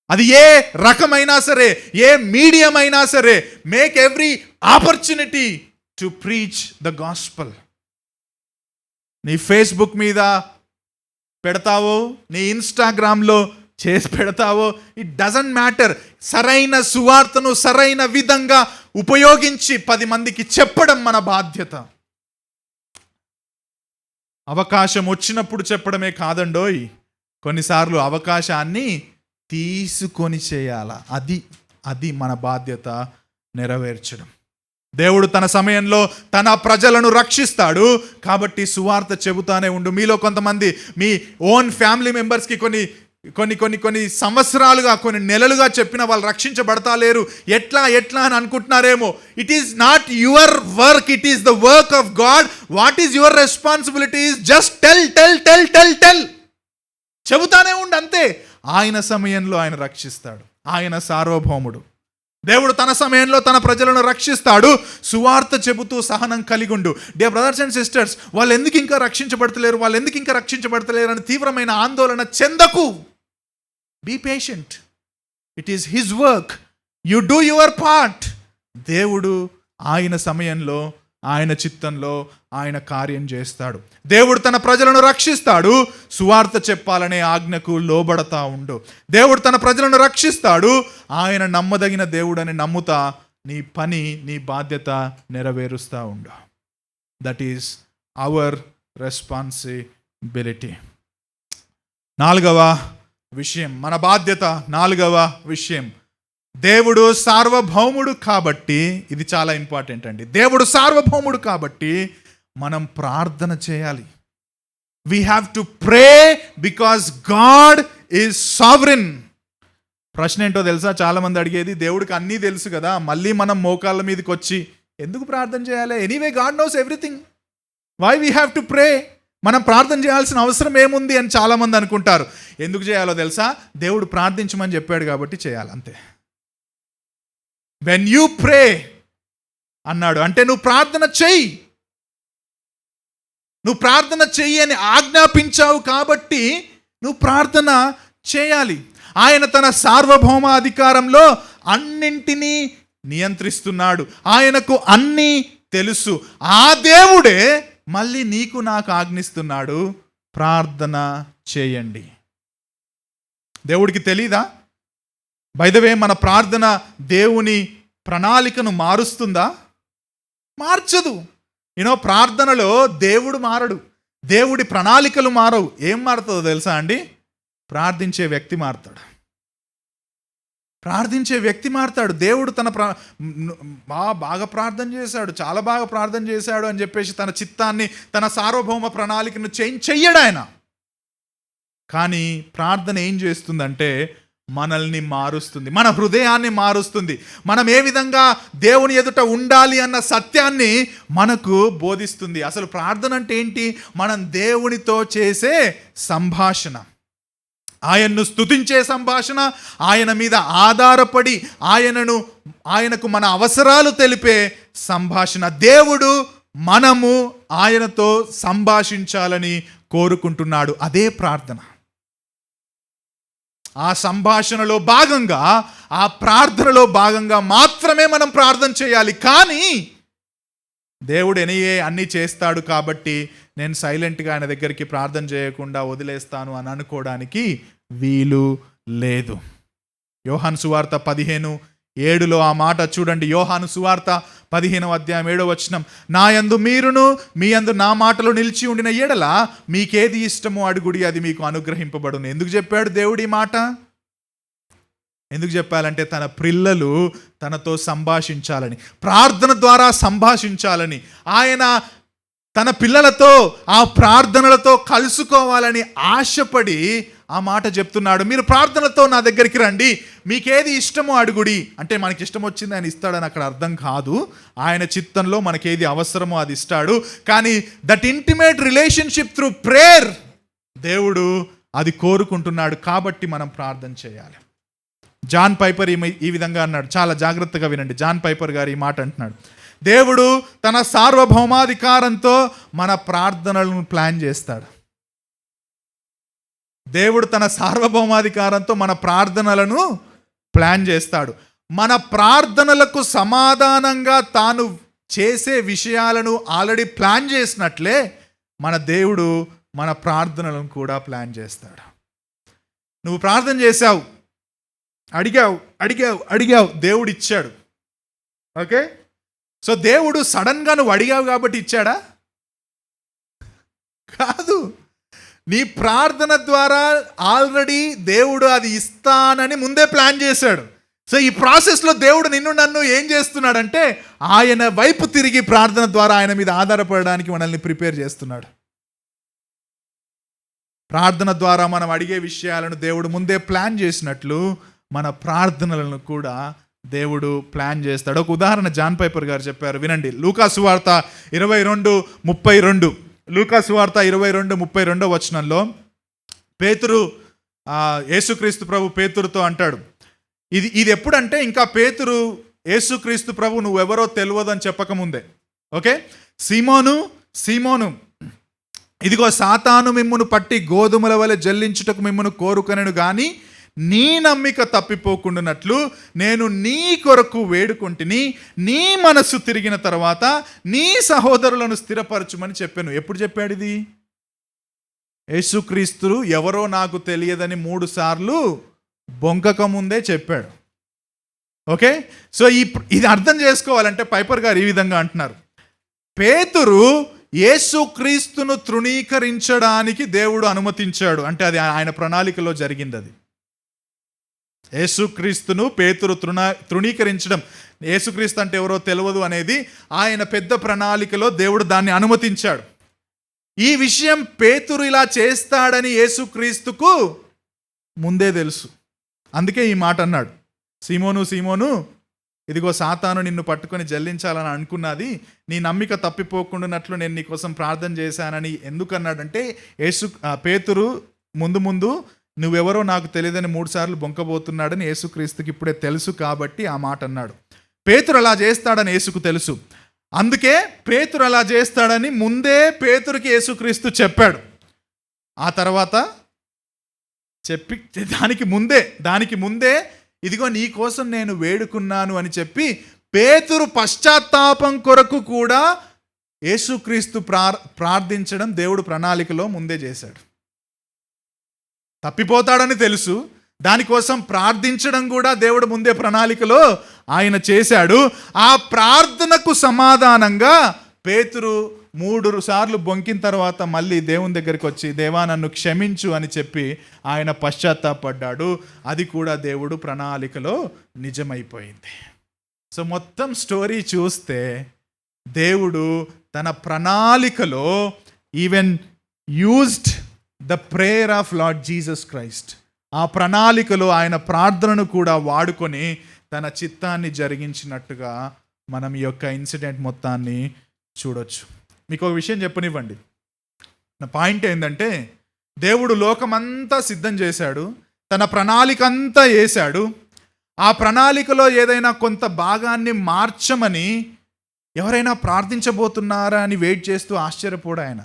అది ఏ రకమైనా సరే, ఏ మీడియం అయినా సరే, make every opportunity to preach the gospel. నీ ఫేస్బుక్ మీద పెడతావో, నీ ఇన్స్టాగ్రామ్లో చేసి పెడతావో, ఇట్ డజంట్ మ్యాటర్. సరైన సువార్తను సరైన విధంగా ఉపయోగించి 10 మందికి చెప్పడం మన బాధ్యత. అవకాశం వచ్చినప్పుడు చెప్పడమే కాదండోయ్, కొన్నిసార్లు అవకాశాన్ని తీసుకొని చేయాల. అది మన బాధ్యత నెరవేర్చడం. దేవుడు తన సమయంలో తన ప్రజలను రక్షిస్తాడు కాబట్టి సువార్త చెబుతానే ఉండు. మీలో కొంతమంది మీ ఓన్ ఫ్యామిలీ మెంబర్స్కి కొన్ని సంవత్సరాలుగా, కొన్ని నెలలుగా చెప్పిన వాళ్ళు రక్షించబడతాలేరు. ఎట్లా అని అనుకుంటున్నారేమో. It is not your work, it is the work of God. What is your responsibility? Just tell. చెబుతానే ఉండు, అంతే. ఆయన సమయంలో ఆయన రక్షిస్తాడు. ఆయన సార్వభౌముడు. దేవుడు తన సమయంలో తన ప్రజలను రక్షిస్తాడు. సువార్త చెబుతూ సహనం కలిగి ఉండు. డియర్ బ్రదర్స్ అండ్ సిస్టర్స్, వాళ్ళు ఎందుకు ఇంకా రక్షించబడతలేరు అని తీవ్రమైన ఆందోళన చెందకు. Be patient. It is his work. You do your part. దేవుడు ఆయన సమయంలో, ఆయన చిత్తంలో ఆయన కార్యం చేస్తాడు. దేవుడు తన ప్రజలను రక్షిస్తాడు. సువార్త చెప్పాలనే ఆజ్ఞకు లోబడతా ఉండు. దేవుడు తన ప్రజలను రక్షిస్తాడు. ఆయన నమ్మదగిన దేవుడని నమ్ముతా నీ పని, నీ బాధ్యత నెరవేరుస్తూ ఉండు. That is our responsibility. 4వ విషయం, మన బాధ్యత. 4వ విషయం, దేవుడు సార్వభౌముడు కాబట్టి, ఇది చాలా ఇంపార్టెంట్ అండి. దేవుడు సార్వభౌముడు కాబట్టి మనం ప్రార్థన చేయాలి. We have to pray because God is sovereign. ప్రశ్న ఏంటో తెలుసా? చాలామంది అడిగేది, దేవుడికి అన్నీ తెలుసు కదా, మళ్ళీ మనం మోకాళ్ళ మీదకి వచ్చి ఎందుకు ప్రార్థన చేయాలి? Anyway God knows everything. Why we have to pray? మనం ప్రార్థన చేయాల్సిన అవసరం ఏముంది అని చాలామంది అనుకుంటారు. ఎందుకు చేయాలో తెలుసా? దేవుడు ప్రార్థించమని చెప్పాడు కాబట్టి చేయాలి, అంతే. వెన్ యూ ప్రే అన్నాడు అంటే నువ్వు ప్రార్థన చెయ్యి, నువ్వు ప్రార్థన చెయ్యి అని ఆజ్ఞాపించావు కాబట్టి నువ్వు ప్రార్థన చేయాలి. ఆయన తన సార్వభౌమ అధికారంలో అన్నింటినీ నియంత్రిస్తున్నాడు. ఆయనకు అన్నీ తెలుసు. ఆ దేవుడే మళ్ళీ నీకు నాకు ఆజ్ఞిస్తున్నాడు, ప్రార్థన చేయండి. దేవుడికి తెలీదా? బై ద వే, మన ప్రార్థన దేవుని ప్రణాళికను మారుస్తుందా? మార్చదు. ప్రార్థనలో దేవుడు మారడు, దేవుడి ప్రణాళికలు మారవు. ఏం మారుతుందో తెలుసా అండి? ప్రార్థించే వ్యక్తి మారుతాడు. ప్రార్థించే వ్యక్తి మారుతాడు. దేవుడు తన బాగా ప్రార్థన చేశాడు, చాలా బాగా ప్రార్థన చేశాడు అని చెప్పేసి తన చిత్తాన్ని, తన సార్వభౌమ ప్రణాళికను చెయ్యడు ఆయన. కానీ ప్రార్థన ఏం చేస్తుందంటే మనల్ని మారుస్తుంది, మన హృదయాన్ని మారుస్తుంది. మనం ఏ విధంగా దేవుని ఎదుట ఉండాలి అన్న సత్యాన్ని మనకు బోధిస్తుంది. అసలు ప్రార్థన అంటే ఏంటి? మనం దేవునితో చేసే సంభాషణ, ఆయన్ను స్తుతించే సంభాషణ, ఆయన మీద ఆధారపడి ఆయనకు మన అవసరాలు తెలిపే సంభాషణ. దేవుడు, మనము ఆయనతో సంభాషించాలని కోరుకుంటున్నాడు. అదే ప్రార్థన. ఆ సంభాషణలో భాగంగా, ఆ ప్రార్థనలో భాగంగా మాత్రమే మనం ప్రార్థన చేయాలి. కానీ దేవుడు అన్నీ చేస్తాడు కాబట్టి నేను సైలెంట్గా ఆయన దగ్గరికి ప్రార్థన చేయకుండా వదిలేస్తాను అని అనుకోవడానికి వీలు లేదు. యోహాను సువార్త 15:7 ఆ మాట చూడండి. యోహాను సువార్త 15:7 నా యందు మీరును మీ యందు నా మాటలు నిలిచి ఉండిన ఎడల మీకేది ఇష్టమో అడుగుడి, అది మీకు అనుగ్రహింపబడును. ఎందుకు చెప్పాడు దేవుడు ఈ మాట? ఎందుకు చెప్పాలంటే తన పిల్లలు తనతో సంభాషించాలని, ప్రార్థన ద్వారా సంభాషించాలని, ఆయన తన పిల్లలతో ఆ ప్రార్థనలతో కలుసుకోవాలని ఆశపడి ఆ మాట చెప్తున్నాడు. మీరు ప్రార్థనతో నా దగ్గరికి రండి, మీకేది ఇష్టమో అడుగుడి. అంటే మనకి ఇష్టం వచ్చింది ఆయన ఇస్తాడని అక్కడ అర్థం కాదు. ఆయన చిత్తంలో మనకేది అవసరమో అది ఇస్తాడు. కానీ that intimate relationship through prayer దేవుడు అది కోరుకుంటున్నాడు. కాబట్టి మనం ప్రార్థన చేయాలి. జాన్ పైపర్ ఈ విధంగా అన్నాడు, చాలా జాగ్రత్తగా వినండి. జాన్ పైపర్ గారు ఈ మాట అంటున్నాడు, దేవుడు తన సార్వభౌమాధికారంతో మన ప్రార్థనలను ప్లాన్ చేస్తాడు. దేవుడు తన సార్వభౌమాధికారంతో మన ప్రార్థనలను ప్లాన్ చేస్తాడు. మన ప్రార్థనలకు సమాధానంగా తాను చేసే విషయాలను ఆల్రెడీ ప్లాన్ చేసినట్లే మన దేవుడు మన ప్రార్థనలను కూడా ప్లాన్ చేస్తాడు. నువ్వు ప్రార్థన చేశావు, అడిగావు, దేవుడు ఇచ్చాడు. ఓకే, సో దేవుడు సడన్గా నువ్వు అడిగావు కాబట్టి ఇచ్చాడా? కాదు. నీ ప్రార్థన ద్వారా ఆల్రెడీ దేవుడు అది ఇస్తానని ముందే ప్లాన్ చేశాడు. సో ఈ ప్రాసెస్లో దేవుడు నిన్ను నన్ను ఏం చేస్తున్నాడంటే ఆయన వైపు తిరిగి ప్రార్థన ద్వారా ఆయన మీద ఆధారపడడానికి మనల్ని ప్రిపేర్ చేస్తున్నాడు. ప్రార్థన ద్వారా మనం అడిగే విషయాలను దేవుడు ముందే ప్లాన్ చేసినట్లు మన ప్రార్థనలను కూడా దేవుడు ప్లాన్ చేస్తాడు. ఒక ఉదాహరణ జాన్ పైపర్ గారు చెప్పారు, వినండి. లూకా సువార్త 22:32. లూకా సువార్త 22:32 పేతురు, యేసుక్రీస్తు ప్రభు పేతురుతో అంటాడు. ఇది ఎప్పుడంటే ఇంకా పేతురు యేసుక్రీస్తు ప్రభు నువ్వెవరో తెలియదు అని చెప్పకముందే. ఓకే, సీమోను ఇదిగో సాతాను మిమ్మును పట్టి గోధుమల వలె జల్లించుటకు మిమ్మును కోరుకొనెను గాని నీ నమ్మిక తప్పిపోకుండానట్లు నేను నీ కొరకు వేడుకొంటిని, నీ మనస్సు తిరిగిన తర్వాత నీ సహోదరులను స్థిరపరచుమని చెప్పాను. ఎప్పుడు చెప్పాడు ఇది? యేసుక్రీస్తు ఎవరో నాకు తెలియదని 3 సార్లు బొంకక ముందే చెప్పాడు. ఓకే, సో ఇది అర్థం చేసుకోవాలంటే పైపర్ గారు ఈ విధంగా అంటున్నారు, పేతురు యేసుక్రీస్తును తృణీకరించడానికి దేవుడు అనుమతించాడు. అంటే అది ఆయన ప్రణాళికలో జరిగింది. అది యేసుక్రీస్తును పేతురు తృణీకరించడం, యేసుక్రీస్తు అంటే ఎవరో తెలియదు అనేది ఆయన పెద్ద ప్రణాళికలో దేవుడు దాన్ని అనుమతించాడు. ఈ విషయం పేతురు ఇలా చేస్తాడని యేసుక్రీస్తుకు ముందే తెలుసు. అందుకే ఈ మాట అన్నాడు, సీమోను ఇదిగో సాతాను నిన్ను పట్టుకొని జల్లించాలని అనుకున్నది, నీ నమ్మిక తప్పిపోకుండానట్లు నేను నీ కోసం ప్రార్థన చేశానని ఎందుకన్నాడంటే, పేతురు ముందు నువ్వెవరో నాకు తెలియదని 3 సార్లు బొంకబోతున్నాడని యేసుక్రీస్తుకి ఇప్పుడే తెలుసు కాబట్టి ఆ మాట అన్నాడు. పేతురు అలా చేస్తాడని యేసుకు తెలుసు. అందుకే పేతురు అలా చేస్తాడని ముందే పేతురుకి యేసుక్రీస్తు చెప్పాడు. ఆ తర్వాత దానికి ముందే ఇదిగో నీ కోసం నేను వేడుకున్నాను అని చెప్పి పేతురు పశ్చాత్తాపం కొరకు కూడా యేసుక్రీస్తు ప్రార్థించడం దేవుడు ప్రణాళికలో ముందే చేశాడు. తప్పిపోతాడని తెలుసు, దానికోసం ప్రార్థించడం కూడా దేవుడు ముందే ప్రణాళికలో ఆయన చేశాడు. ఆ ప్రార్థనకు సమాధానంగా పేతురు 3 సార్లు బొంకిన తర్వాత మళ్ళీ దేవుని దగ్గరికి వచ్చి, దేవా నన్ను క్షమించు అని చెప్పి ఆయన పశ్చాత్తాపడ్డాడు. అది కూడా దేవుడు ప్రణాళికలో నిజమైపోయింది. సో మొత్తం స్టోరీ చూస్తే దేవుడు తన ప్రణాళికలో even used the prayer of lord Jesus Christ. ఆ ప్రణాళికలో ఆయన ప్రార్థనను కూడా వాడుకొని తన చిత్తాన్ని జరిగించినట్టుగా మనం ఈ యొక్క ఇన్సిడెంట్ మొత్తాన్ని చూడొచ్చు. మీకు ఒక విషయం చెప్పనివ్వండి. నా పాయింట్ ఏంటంటే, దేవుడు లోకమంతా సిద్ధం చేశాడు, తన ప్రణాళిక అంతా వేశాడు. ఆ ప్రణాళికలో ఏదైనా కొంత భాగాన్ని మార్చమని ఎవరైనా ప్రార్థించబోతున్నారా అని వెయిట్ చేస్తూ ఆశ్చర్యపోడు ఆయన.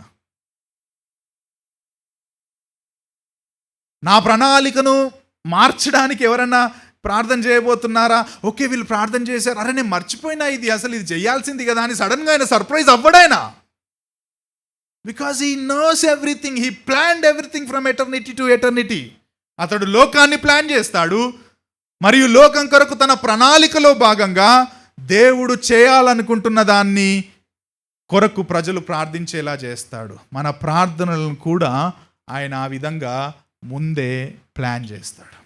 నా ప్రణాళికను మార్చడానికి ఎవరన్నా ప్రార్థన చేయబోతున్నారా? ఓకే, వీళ్ళు ప్రార్థన చేశారు, అరే నేను మర్చిపోయినా, ఇది చేయాల్సింది కదా అని సడన్గా ఆయన సర్ప్రైజ్ అవ్వడాయన. Because he knows everything, he planned everything from eternity to eternity. అతడు లోకాన్ని ప్లాన్ చేస్తాడు, మరియు లోకం కొరకు తన ప్రణాళికలో భాగంగా దేవుడు చేయాలనుకుంటున్న దాన్ని కొరకు ప్రజలు ప్రార్థించేలా చేస్తాడు. మన ప్రార్థనలను కూడా ఆయన ఆ విధంగా ముందే ప్లాన్ చేస్తాడు.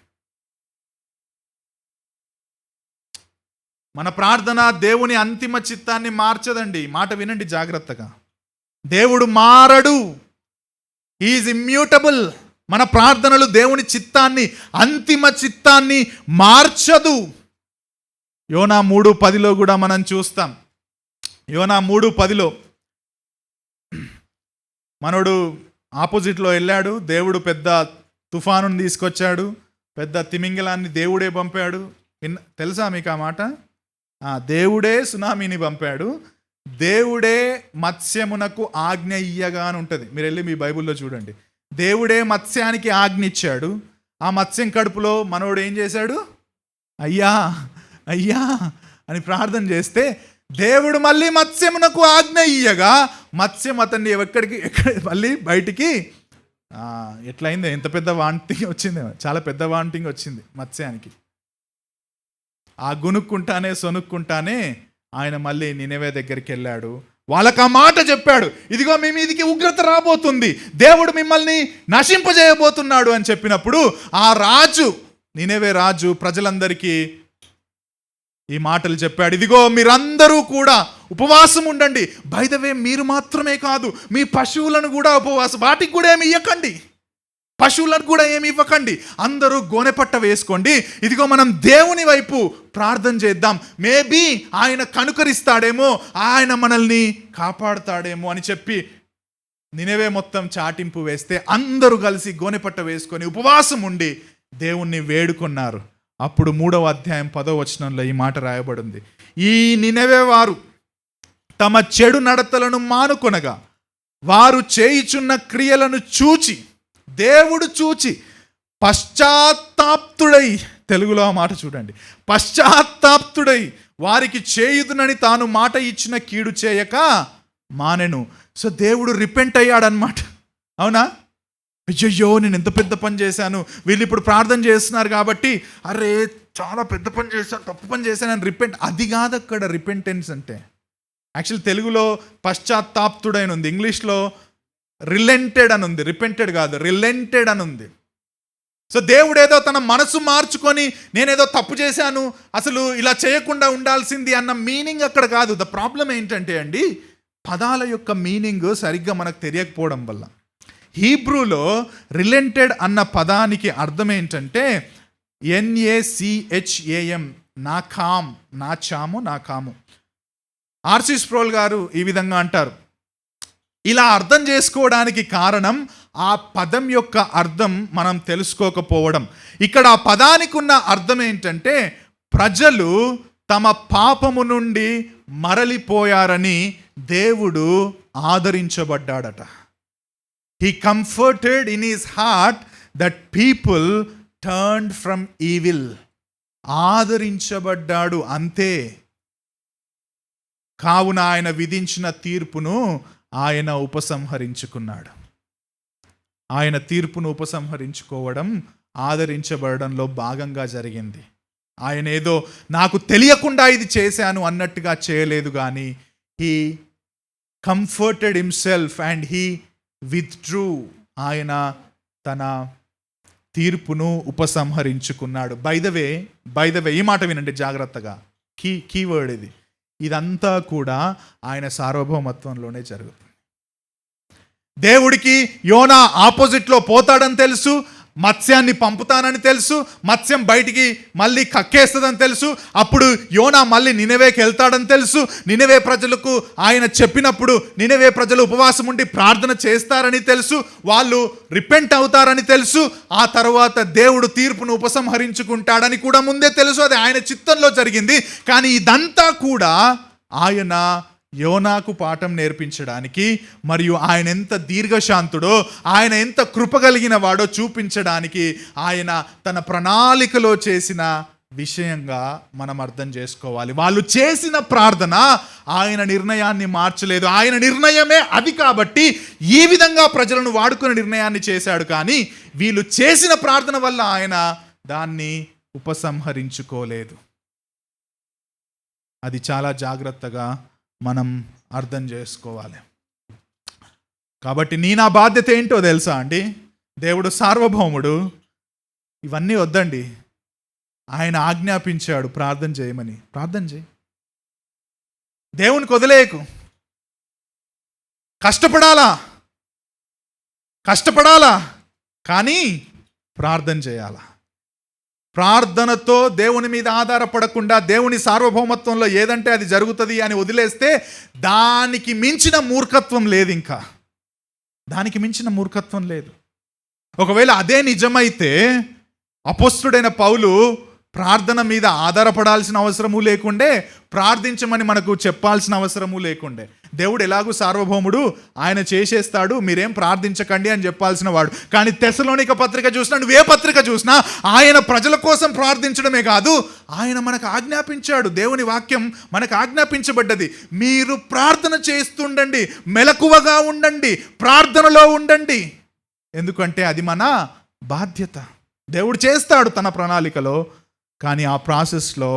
మన ప్రార్థన దేవుని అంతిమ చిత్తాన్ని మార్చదండి. మాట వినండి జాగ్రత్తగా. దేవుడు మారడు, హీఈస్ ఇమ్యూటబుల్. మన ప్రార్థనలు దేవుని చిత్తాన్ని, అంతిమ చిత్తాన్ని మార్చదు. యోనా 3:10 కూడా మనం చూస్తాం. యోనా 3:10 మనోడు ఆపోజిట్లో వెళ్ళాడు, దేవుడు పెద్ద తుఫానుని తీసుకొచ్చాడు, పెద్ద తిమింగలాన్ని దేవుడే పంపాడు. తెలుసా మీకు ఆ మాట? దేవుడే సునామీని పంపాడు, దేవుడే మత్స్యమునకు ఆజ్ఞ ఇయ్యగా అని ఉంటుంది. మీరు వెళ్ళి మీ బైబిల్లో చూడండి. దేవుడే మత్స్యానికి ఆజ్ఞ ఇచ్చాడు. ఆ మత్స్యం కడుపులో మనోడు ఏం చేశాడు? అయ్యా అయ్యా అని ప్రార్థన చేస్తే దేవుడు మళ్ళీ మత్స్యమునకు ఆజ్ఞ ఇయ్యగా మత్స్యం అతన్ని మళ్ళీ బయటికి ఎట్లయింది? ఎంత పెద్ద వాంటింగ్ వచ్చింది, చాలా పెద్ద వాంటింగ్ వచ్చింది మత్స్యానికి. ఆ గునుక్కుంటానే సొనుక్కుంటానే ఆయన మళ్ళీ నినెవే దగ్గరికి వెళ్ళాడు. వాళ్ళకి ఆ మాట చెప్పాడు, ఇదిగో మీ మీదికి ఉగ్రత రాబోతుంది, దేవుడు మిమ్మల్ని నశింపజేయబోతున్నాడు అని చెప్పినప్పుడు ఆ రాజు, నినెవే రాజు ప్రజలందరికీ ఈ మాటలు చెప్పాడు. ఇదిగో మీరందరూ కూడా ఉపవాసం ఉండండి. బై ద వే, మీరు మాత్రమే కాదు, మీ పశువులను కూడా ఉపవాసం, వాటికి కూడా ఏమి ఇవ్వకండి, పశువులకు కూడా ఏమి ఇవ్వకండి, అందరూ గోనెపట్ట వేసుకోండి. ఇదిగో మనం దేవుని వైపు ప్రార్థన చేద్దాం, మేబీ ఆయన కనుకరిస్తాడేమో, ఆయన మనల్ని కాపాడుతాడేమో అని చెప్పి నినెవే మొత్తం చాటింపు వేస్తే అందరూ కలిసి గోనెపట్ట వేసుకొని ఉపవాసం ఉండి దేవుణ్ణి వేడుకున్నారు. అప్పుడు 3వ అధ్యాయం 10వ వచనంలో ఈ మాట రాయబడింది. ఈ నినెవే వారు తమ చెడు నడతలను మానుకొనగా వారు చేయుచున్న క్రియలను చూచి, దేవుడు చూచి పశ్చాత్తాప్తుడై, తెలుగులో ఆ మాట చూడండి, పశ్చాత్తాప్తుడై వారికి చేయుదునని తాను మాట ఇచ్చిన కీడు చేయక మానెను. సో దేవుడు రిపెంట్ అయ్యాడనమాట. అవునా? అయ్యయ్యో నేను ఎంత పెద్ద పని చేశాను, వీళ్ళు ఇప్పుడు ప్రార్థన చేస్తున్నారు కాబట్టి అరే చాలా పెద్ద పని చేశాను, తప్పు పని చేశాను అని రిపెంట్. అది కాదు అక్కడ రిపెంటెన్స్ అంటే. యాక్చువల్ తెలుగులో పశ్చాత్తాప్తుడైన ఉంది, ఇంగ్లీష్లో రిలెంటెడ్ అని ఉంది, రిపెంటెడ్ కాదు, రిలెంటెడ్ అని ఉంది. సో దేవుడు ఏదో తన మనసు మార్చుకొని నేనేదో తప్పు చేశాను, అసలు ఇలా చేయకుండా ఉండాల్సింది అన్న మీనింగ్ అక్కడ కాదు. ద ప్రాబ్లం ఏంటంటే అండి, పదాల యొక్క మీనింగ్ సరిగ్గా మనకు తెలియకపోవడం వల్ల. హీబ్రూలో రిలెంటెడ్ అన్న పదానికి అర్థం ఏంటంటే NACHAM, నా కామ్, నా చాము, నా కాము. ఆర్సి స్ప్రోల్ గారు ఈ విధంగా అంటారు, ఇలా అర్థం చేసుకోవడానికి కారణం ఆ పదం యొక్క అర్థం మనం తెలుసుకోకపోవడం. ఇక్కడ ఆ పదానికి ఉన్న అర్థం ఏంటంటే, ప్రజలు తమ పాపము నుండి మరలిపోయారని దేవుడు ఆదరించబడ్డాడట. He comforted in his heart that people turned from evil. ఆదరించబడ్డాడు అంతే. కావున ఆయన విధించిన తీర్పును ఆయన ఉపసంహరించుకున్నాడు. ఆయన తీర్పును ఉపసంహరించుకోవడం ఆదరించబడడంలో భాగంగా జరిగింది. ఆయన ఏదో నాకు తెలియకుండా ఇది చేశాను అన్నట్టుగా చేయలేదు, కానీ he comforted himself and he withdrew. ఆయన తన తీర్పును ఉపసంహరించుకున్నాడు. బై ద వే ఈ మాట వినండి జాగ్రత్తగా, కీవర్డ్ ఇది. ఇదంతా కూడా ఆయన సార్వభౌమత్వంలోనే జరుగుతుంది. దేవుడికి యోనా ఆపోజిట్లో పోతాడని తెలుసు, మత్స్యాన్ని పంపుతానని తెలుసు, మత్స్యం బయటికి మళ్ళీ కక్కేస్తుందని తెలుసు. అప్పుడు యోనా మళ్ళీ నినవేకి వెళ్తాడని తెలుసు. నినవే ప్రజలకు ఆయన చెప్పినప్పుడు నినవే ప్రజలు ఉపవాసం ఉండి ప్రార్థన చేస్తారని తెలుసు, వాళ్ళు రిపెంట్ అవుతారని తెలుసు. ఆ తర్వాత దేవుడు తీర్పును ఉపసంహరించుకుంటాడని కూడా ముందే తెలుసు. అది ఆయన చిత్తంలో జరిగింది. కానీ ఇదంతా కూడా ఆయన యోనాకు పాఠం నేర్పించడానికి, మరియు ఆయన ఎంత దీర్ఘశాంతుడో, ఆయన ఎంత కృపగలిగిన వాడో చూపించడానికి ఆయన తన ప్రణాళికలో చేసిన విషయంగా మనం అర్థం చేసుకోవాలి. వాళ్ళు చేసిన ప్రార్థన ఆయన నిర్ణయాన్ని మార్చలేదు. ఆయన నిర్ణయమే అది కాబట్టి ఈ విధంగా ప్రజలను వాడుకునే నిర్ణయాన్ని చేశాడు. కానీ వీళ్ళు చేసిన ప్రార్థన వల్ల ఆయన దాన్ని ఉపసంహరించుకోలేదు. అది చాలా జాగ్రత్తగా మనం అర్థం చేసుకోవాలి. కాబట్టి నా బాధ్యత ఏంటో తెలుసా అండి? దేవుడు సార్వభౌముడు, ఇవన్నీ వద్దండి. ఆయన ఆజ్ఞాపించాడు ప్రార్థన చేయమని, ప్రార్థన చేయి. దేవునికి వదిలేయకు. కష్టపడాలా కానీ ప్రార్థన చేయాలా. ప్రార్థనతో దేవుని మీద ఆధారపడకుండా దేవుని సార్వభౌమత్వంలో ఏదంటే అది జరుగుతుంది అని వదిలేస్తే దానికి మించిన మూర్ఖత్వం లేదు. ఇంకా దానికి మించిన మూర్ఖత్వం లేదు. ఒకవేళ అదే నిజమైతే అపోస్తలుడైన పౌలు ప్రార్థన మీద ఆధారపడాల్సిన అవసరము లేకుండే, ప్రార్థించమని మనకు చెప్పాల్సిన అవసరము లేకుండే. దేవుడు ఎలాగూ సార్వభౌముడు, ఆయన చేసేస్తాడు, మీరేం ప్రార్థించకండి అని చెప్పాల్సిన వాడు. కానీ తెస్సలోనిక పత్రిక చూసినా, నువ్వే పత్రిక చూసినా ఆయన ప్రజల కోసం ప్రార్థించడమే కాదు, ఆయన మనకు ఆజ్ఞాపించాడు. దేవుని వాక్యం మనకు ఆజ్ఞాపించబడ్డది, మీరు ప్రార్థన చేస్తుండండి, మెలకువగా ఉండండి, ప్రార్థనలో ఉండండి. ఎందుకంటే అది మన బాధ్యత. దేవుడు చేస్తాడు తన ప్రణాళికలో, కానీ ఆ ప్రాసెస్లో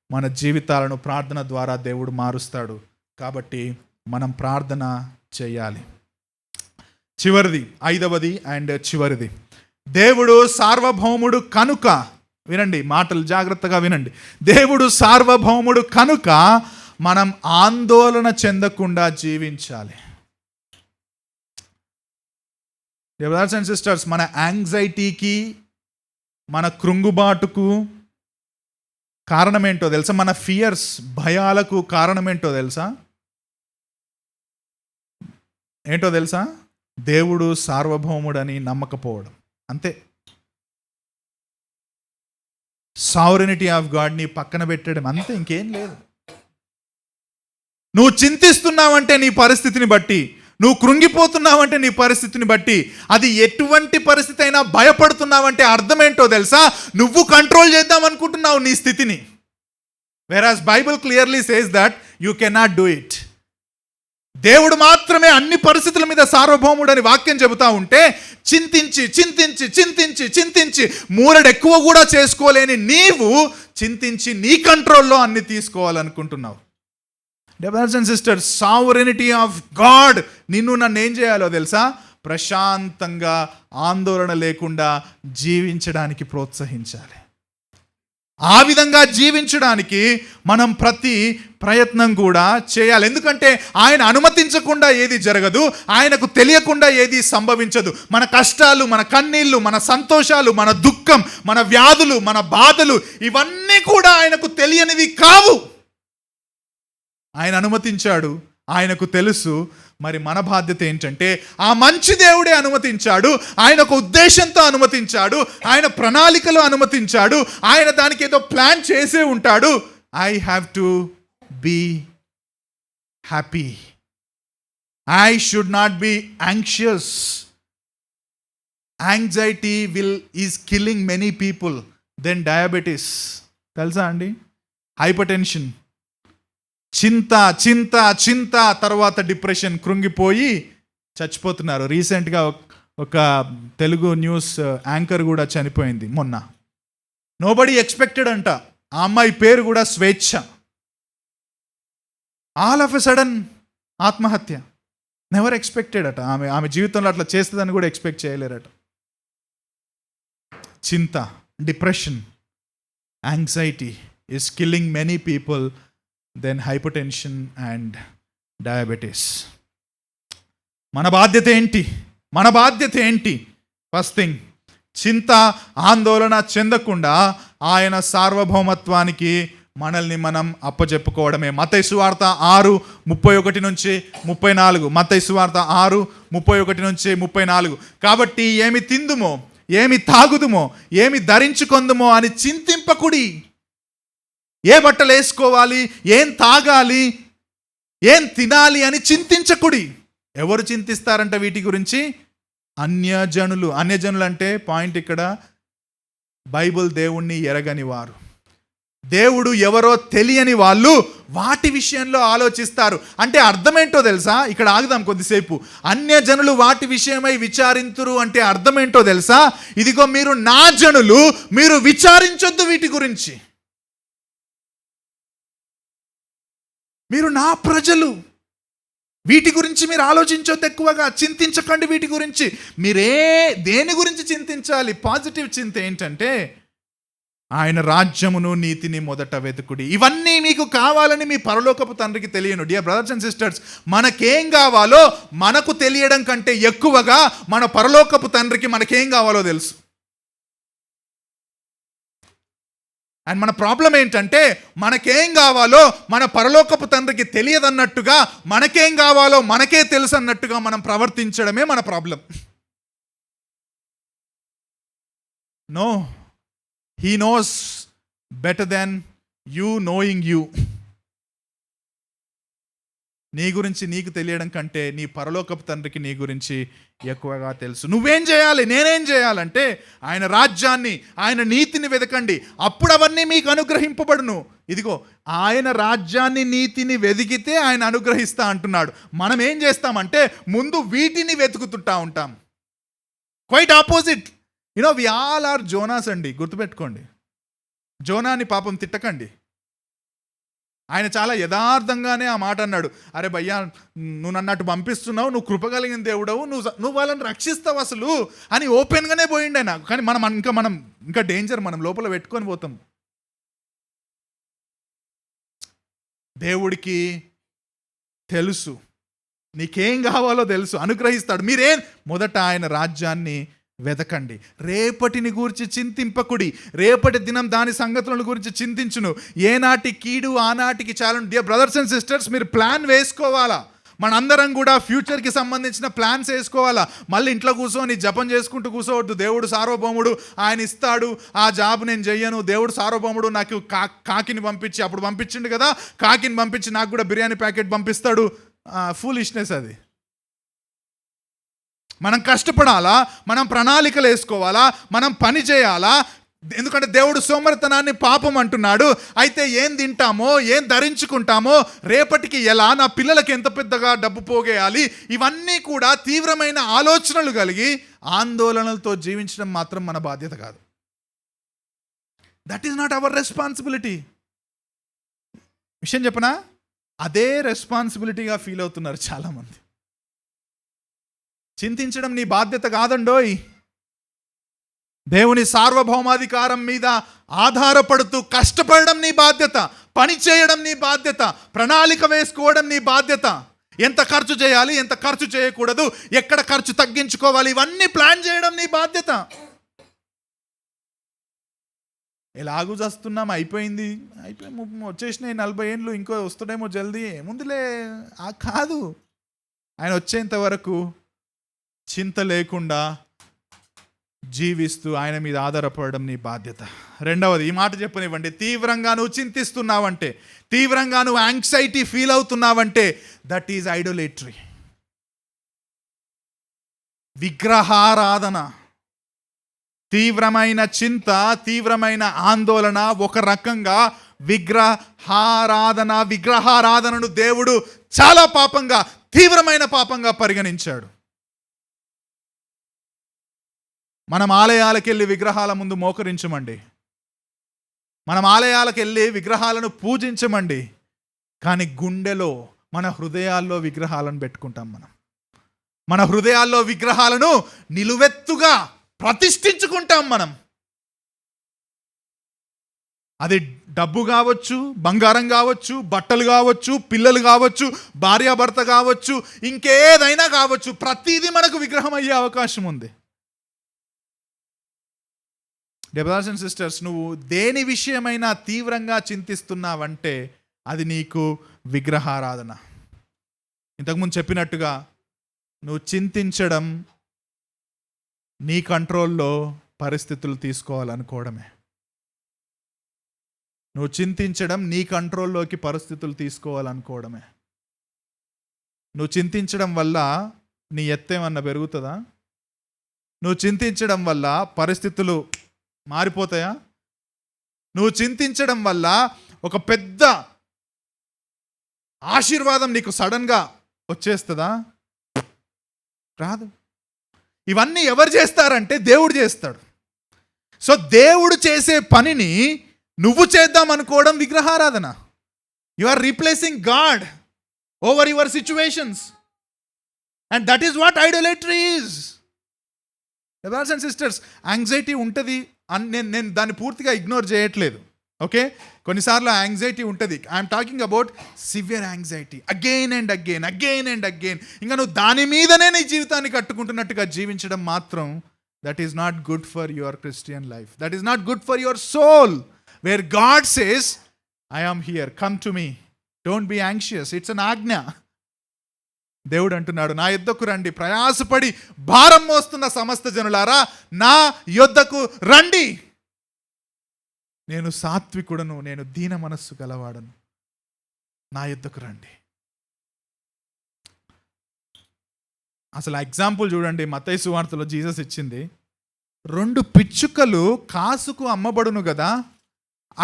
మన జీవితాలను ప్రార్థన ద్వారా దేవుడు మారుస్తాడు. కాబట్టి మనం ప్రార్థన చేయాలి. చివరిది, 5వది అండ్ చివరిది, దేవుడు సార్వభౌముడు కనుక, వినండి మాటలు జాగ్రత్తగా వినండి. దేవుడు సార్వభౌముడు కనుక మనం ఆందోళన చెందకుండా జీవించాలి. బ్రదర్స్ అండ్ సిస్టర్స్, మన యాంగ్జైటీకి, మన కృంగుబాటుకు కారణమేంటో తెలుసా? మన ఫియర్స్, భయాలకు కారణమేంటో తెలుసా? ఏంటో తెలుసా? దేవుడు సార్వభౌముడని నమ్మకపోవడం, అంతే. సావరెనిటీ ఆఫ్ గాడ్ని పక్కన పెట్టడం, అంతే, ఇంకేం లేదు. నువ్వు చింతిస్తున్నావంటే నీ పరిస్థితిని బట్టి, నువ్వు కృంగిపోతున్నావంటే నీ పరిస్థితిని బట్టి, అది ఎటువంటి పరిస్థితి అయినా భయపడుతున్నావంటే అర్థం ఏంటో తెలుసా? నువ్వు కంట్రోల్ చేద్దాం అనుకుంటున్నావు నీ స్థితిని. Whereas Bible clearly says that you cannot do it. దేవుడు మాత్రమే అన్ని పరిస్థితుల మీద సార్వభౌముడు అని వాక్యం చెబుతా ఉంటే, చింతించి చింతించి చింతించి చింతించి మూరెడు ఎక్కువ కూడా చేసుకోలేని నీవు చింతించి నీ కంట్రోల్లో అన్ని తీసుకోవాలనుకుంటున్నావు. Brothers and sisters, sovereignty of God నిన్ను నన్ను ఏం చేయాలో తెలుసా? ప్రశాంతంగా, ఆందోళన లేకుండా జీవించడానికి ప్రోత్సహించాలి. ఆ విధంగా జీవించడానికి మనం ప్రతి ప్రయత్నం కూడా చేయాలి. ఎందుకంటే ఆయన అనుమతించకుండా ఏది జరగదు, ఆయనకు తెలియకుండా ఏది సంభవించదు. మన కష్టాలు, మన కన్నీళ్ళు, మన సంతోషాలు, మన దుఃఖం, మన వ్యాధులు, మన బాధలు ఇవన్నీ కూడా ఆయనకు తెలియనివి కావు. ఆయన అనుమతించాడు, ఆయనకు తెలుసు. మరి మన బాధ్యత ఏంటంటే ఆ మంచి దేవుడే అనుమతించాడు, ఆయన ఒక ఉద్దేశంతో అనుమతించాడు, ఆయన ప్రణాళికలో అనుమతించాడు, ఆయన దానికి ఏదో ప్లాన్ చేసే ఉంటాడు. I have to be happy. I should not be anxious. Anxiety is killing many people. Then diabetes, తెలుసా అండి? హైపర్ టెన్షన్, చింత చింత చింత, తర్వాత డిప్రెషన్, కృంగిపోయి చచ్చిపోతున్నారు. రీసెంట్గా ఒక తెలుగు న్యూస్ యాంకర్ కూడా చనిపోయింది మొన్న. నోబడీ ఎక్స్పెక్టెడ్ అంట. ఆ అమ్మాయి పేరు కూడా Swechha. All of a sudden ఆత్మహత్య. నెవర్ ఎక్స్పెక్టెడ్ అట. ఆమె జీవితంలో అట్లా చేస్తుందని కూడా ఎక్స్పెక్ట్ చేయలేరట. చింత, depression, anxiety is killing many people. Then hypertension and diabetes. మన బాధ్యత ఏంటి? మన బాధ్యత ఏంటి? ఫస్ట్ థింగ్, చింత, ఆందోళన చెందకుండా ఆయన సార్వభౌమత్వానికి మనల్ని మనం అప్పచెప్పుకోవడమే. మత్తయి సువార్త 6:31-34. మత్తయి సువార్త 6:31-34. కాబట్టి ఏమి తిందుమో, ఏమి తాగుదుమో, ఏమి ధరించుకొందుమో అని చింతింపకుడి. ఏ బట్టలు వేసుకోవాలి, ఏం తాగాలి, ఏం తినాలి అని చింతించకుడి. ఎవరు చింతిస్తారంట వీటి గురించి? అన్యజనులు. అన్యజనులు అంటే పాయింట్ ఇక్కడ, బైబిల్ దేవుణ్ణి ఎరగని వారు, దేవుడు ఎవరో తెలియని వాళ్ళు వాటి విషయంలో ఆలోచిస్తారు. అంటే అర్థమేంటో తెలుసా? ఇక్కడ ఆగుదాం కొద్దిసేపు. అన్యజనులు వాటి విషయమై విచారింతురు అంటే అర్థమేంటో తెలుసా? ఇదిగో మీరు నా జనులు, మీరు విచారించొద్దు వీటి గురించి. మీరు నా ప్రజలు, వీటి గురించి మీరు ఆలోచించొద్దు, ఎక్కువగా చింతించకండి వీటి గురించి. దేని గురించి చింతించాలి? పాజిటివ్ చింత ఏంటంటే ఆయన రాజ్యమును నీతిని మొదట వెతుకుడి. ఇవన్నీ మీకు కావాలని మీ పరలోకపు తండ్రికి తెలియను. డియర్ బ్రదర్స్ అండ్ సిస్టర్స్, మనకేం కావాలో మనకు తెలియడం కంటే ఎక్కువగా మన పరలోకపు తండ్రికి మనకేం కావాలో తెలుసు. అండ్ మన ప్రాబ్లం ఏంటంటే మనకేం కావాలో మన పరలోకపు తండ్రికి తెలియదన్నట్టుగా, మనకేం కావాలో మనకే తెలుసు అన్నట్టుగా మనం ప్రవర్తించడమే మన problem. No, he knows better than you knowing you. నీ గురించి నీకు తెలియడం కంటే నీ పరలోకపు తండ్రికి నీ గురించి ఎక్కువగా తెలుసు. నువ్వేం చేయాలి, నేనేం చేయాలంటే ఆయన రాజ్యాన్ని, ఆయన నీతిని వెతకండి, అప్పుడు అవన్నీ మీకు అనుగ్రహింపబడును. ఇదిగో ఆయన రాజ్యాన్ని, నీతిని వెతికితే ఆయన అనుగ్రహిస్తా అంటున్నాడు. మనం ఏం చేస్తామంటే ముందు వీటిని వెతుకుతుంటా ఉంటాం. Quite opposite. We all are Jonahs అండి, గుర్తుపెట్టుకోండి. జోనాని పాపం తిట్టకండి. ఆయన చాలా యథార్థంగానే ఆ మాట అన్నాడు. అరే భయ్యా, నువ్వు నన్ను అటు పంపిస్తున్నావు, నువ్వు కృపగలిగిన దేవుడవు, నువ్వు వాళ్ళని రక్షిస్తావు అసలు అని ఓపెన్గానే పోయిండు ఆయన. కానీ మనం ఇంకా డేంజర్, మనం లోపల పెట్టుకొని పోతాం. దేవుడికి తెలుసు, నీకేం కావాలో తెలుసు, అనుగ్రహిస్తాడు. మొదట ఆయన రాజ్యాన్ని వెతకండి. రేపటిని గురించి చింతింపకుడి. రేపటి దినం దాని సంగతులను గురించి చింతించును. ఏనాటి కీడు ఆనాటికి చాలు. డియర్ బ్రదర్స్ అండ్ సిస్టర్స్, మీరు ప్లాన్ వేసుకోవాలా. మనందరం కూడా ఫ్యూచర్కి సంబంధించిన ప్లాన్స్ వేసుకోవాలా. మళ్ళీ ఇంట్లో కూర్చొని జపం చేసుకుంటూ కూర్చోవద్దు. దేవుడు సార్వభౌముడు, ఆయన ఇస్తాడు, ఆ జాబ్ నేను చెయ్యను. దేవుడు సార్వభౌముడు, నాకు కాకిని పంపించి, అప్పుడు పంపించిండు కదా, కాకిని పంపించి నాకు కూడా బిర్యానీ ప్యాకెట్ పంపిస్తాడు. ఫూలిష్నెస్ అది. మనం కష్టపడాలా, మనం ప్రణాళికలు వేసుకోవాలా, మనం పని చేయాలా. ఎందుకంటే దేవుడు సోమరితనాన్ని పాపం అంటున్నాడు. అయితే ఏం తింటామో, ఏం ధరించుకుంటామో, రేపటికి ఎలా, నా పిల్లలకి ఎంత పెద్దగా డబ్బు పోగేయాలి, ఇవన్నీ కూడా తీవ్రమైన ఆలోచనలు కలిగి ఆందోళనలతో జీవించడం మాత్రం మన బాధ్యత కాదు. That is not our responsibility. విషయం చెప్పనా, అదే రెస్పాన్సిబిలిటీగా ఫీల్ అవుతున్నారు చాలామంది. చింతించడం నీ బాధ్యత కాదండోయ్. దేవుని సార్వభౌమాధికారం మీద ఆధారపడుతూ కష్టపడడం నీ బాధ్యత, పని చేయడం నీ బాధ్యత, ప్రణాళిక వేసుకోవడం నీ బాధ్యత. ఎంత ఖర్చు చేయాలి, ఎంత ఖర్చు చేయకూడదు, ఎక్కడ ఖర్చు తగ్గించుకోవాలి, ఇవన్నీ ప్లాన్ చేయడం నీ బాధ్యత. ఎలాగూ చేస్తున్నాం, అయిపోయి వచ్చేసినాయి 40 ఏళ్ళు, ఇంకో వస్తుండేమో జల్దీ, ఏముందిలే కాదు. ఆయన వచ్చేంత వరకు చింత లేకుండా జీవిస్తూ ఆయన మీద ఆధారపడడం నీ బాధ్యత. రెండవది, ఈ మాట చెప్పనివ్వండి, తీవ్రంగా నువ్వు చింతిస్తున్నావంటే, తీవ్రంగా నువ్వు యాంగ్జైటీ ఫీల్ అవుతున్నావంటే దట్ ఈజ్ ఐడోలేటరీ, విగ్రహారాధన. తీవ్రమైన చింత, తీవ్రమైన ఆందోళన ఒక రకంగా విగ్రహారాధనను దేవుడు చాలా పాపంగా, తీవ్రమైన పాపంగా పరిగణించాడు. మనం ఆలయాలకు వెళ్ళి విగ్రహాల ముందు మోకరించమండి, మనం ఆలయాలకు వెళ్ళి విగ్రహాలను పూజించమండి, కానీ గుండెలో మన హృదయాల్లో విగ్రహాలను పెట్టుకుంటాం. మన హృదయాల్లో విగ్రహాలను నిలువెత్తుగా ప్రతిష్ఠించుకుంటాం. మనం అది డబ్బు కావచ్చు, బంగారం కావచ్చు, బట్టలు కావచ్చు, పిల్లలు కావచ్చు, భార్యాభర్త కావచ్చు, ఇంకేదైనా కావచ్చు, ప్రతిదీ మనకు విగ్రహం అయ్యే అవకాశం ఉంది. బ్రదర్స్ అండ్ సిస్టర్స్, నువ్వు దేని విషయమైనా తీవ్రంగా చింతిస్తున్నావంటే అది నీకు విగ్రహారాధన. ఇంతకుముందు చెప్పినట్టుగా నువ్వు చింతించడం నీ కంట్రోల్లో పరిస్థితులు తీసుకోవాలనుకోవడమే. నువ్వు చింతించడం నీ కంట్రోల్లోకి పరిస్థితులు తీసుకోవాలనుకోవడమే. నువ్వు చింతించడం వల్ల నీ ఎత్తేమన్నా పెరుగుతుందా? నువ్వు చింతించడం వల్ల పరిస్థితులు మారిపోతాయా? నువ్వు చింతించడం వల్ల ఒక పెద్ద ఆశీర్వాదం నీకు సడన్గా వచ్చేస్తుందా? రాదు. ఇవన్నీ ఎవరు చేస్తారంటే దేవుడు చేస్తాడు. సో దేవుడు చేసే పనిని నువ్వు చేద్దాం అనుకోవడం విగ్రహారాధన. You are replacing God over your situations, and that is what idolatry is. Brothers and sisters, anxiety ఉంటుంది అని నేను దాన్ని పూర్తిగా ఇగ్నోర్ చేయట్లేదు. ఓకే, కొన్నిసార్లు యాంగ్జైటీ ఉంటుంది. I'm talking about severe anxiety, again and again. ఇంకా నువ్వు దాని మీదనే నీ జీవితాన్ని కట్టుకుంటున్నట్టుగా జీవించడం మాత్రం that is not good for your Christian life. That is not good for your soul, where God says I am here, come to me, don't be anxious. It's an ఆజ్ఞ. దేవుడు అంటున్నాడు, నా యొద్దకు రండి, ప్రయాసపడి భారం మోస్తున్న సమస్త జనులారా నా యొద్దకు రండి, నేను సాత్వికుడను, నేను దీన మనస్సు గలవాడను, నా యొద్దకు రండి. అసలు ఎగ్జాంపుల్ చూడండి, మత్తయి సువార్తలో జీసస్ ఇచ్చింది. 2 పిచ్చుకలు కాసుకు అమ్మబడును కదా,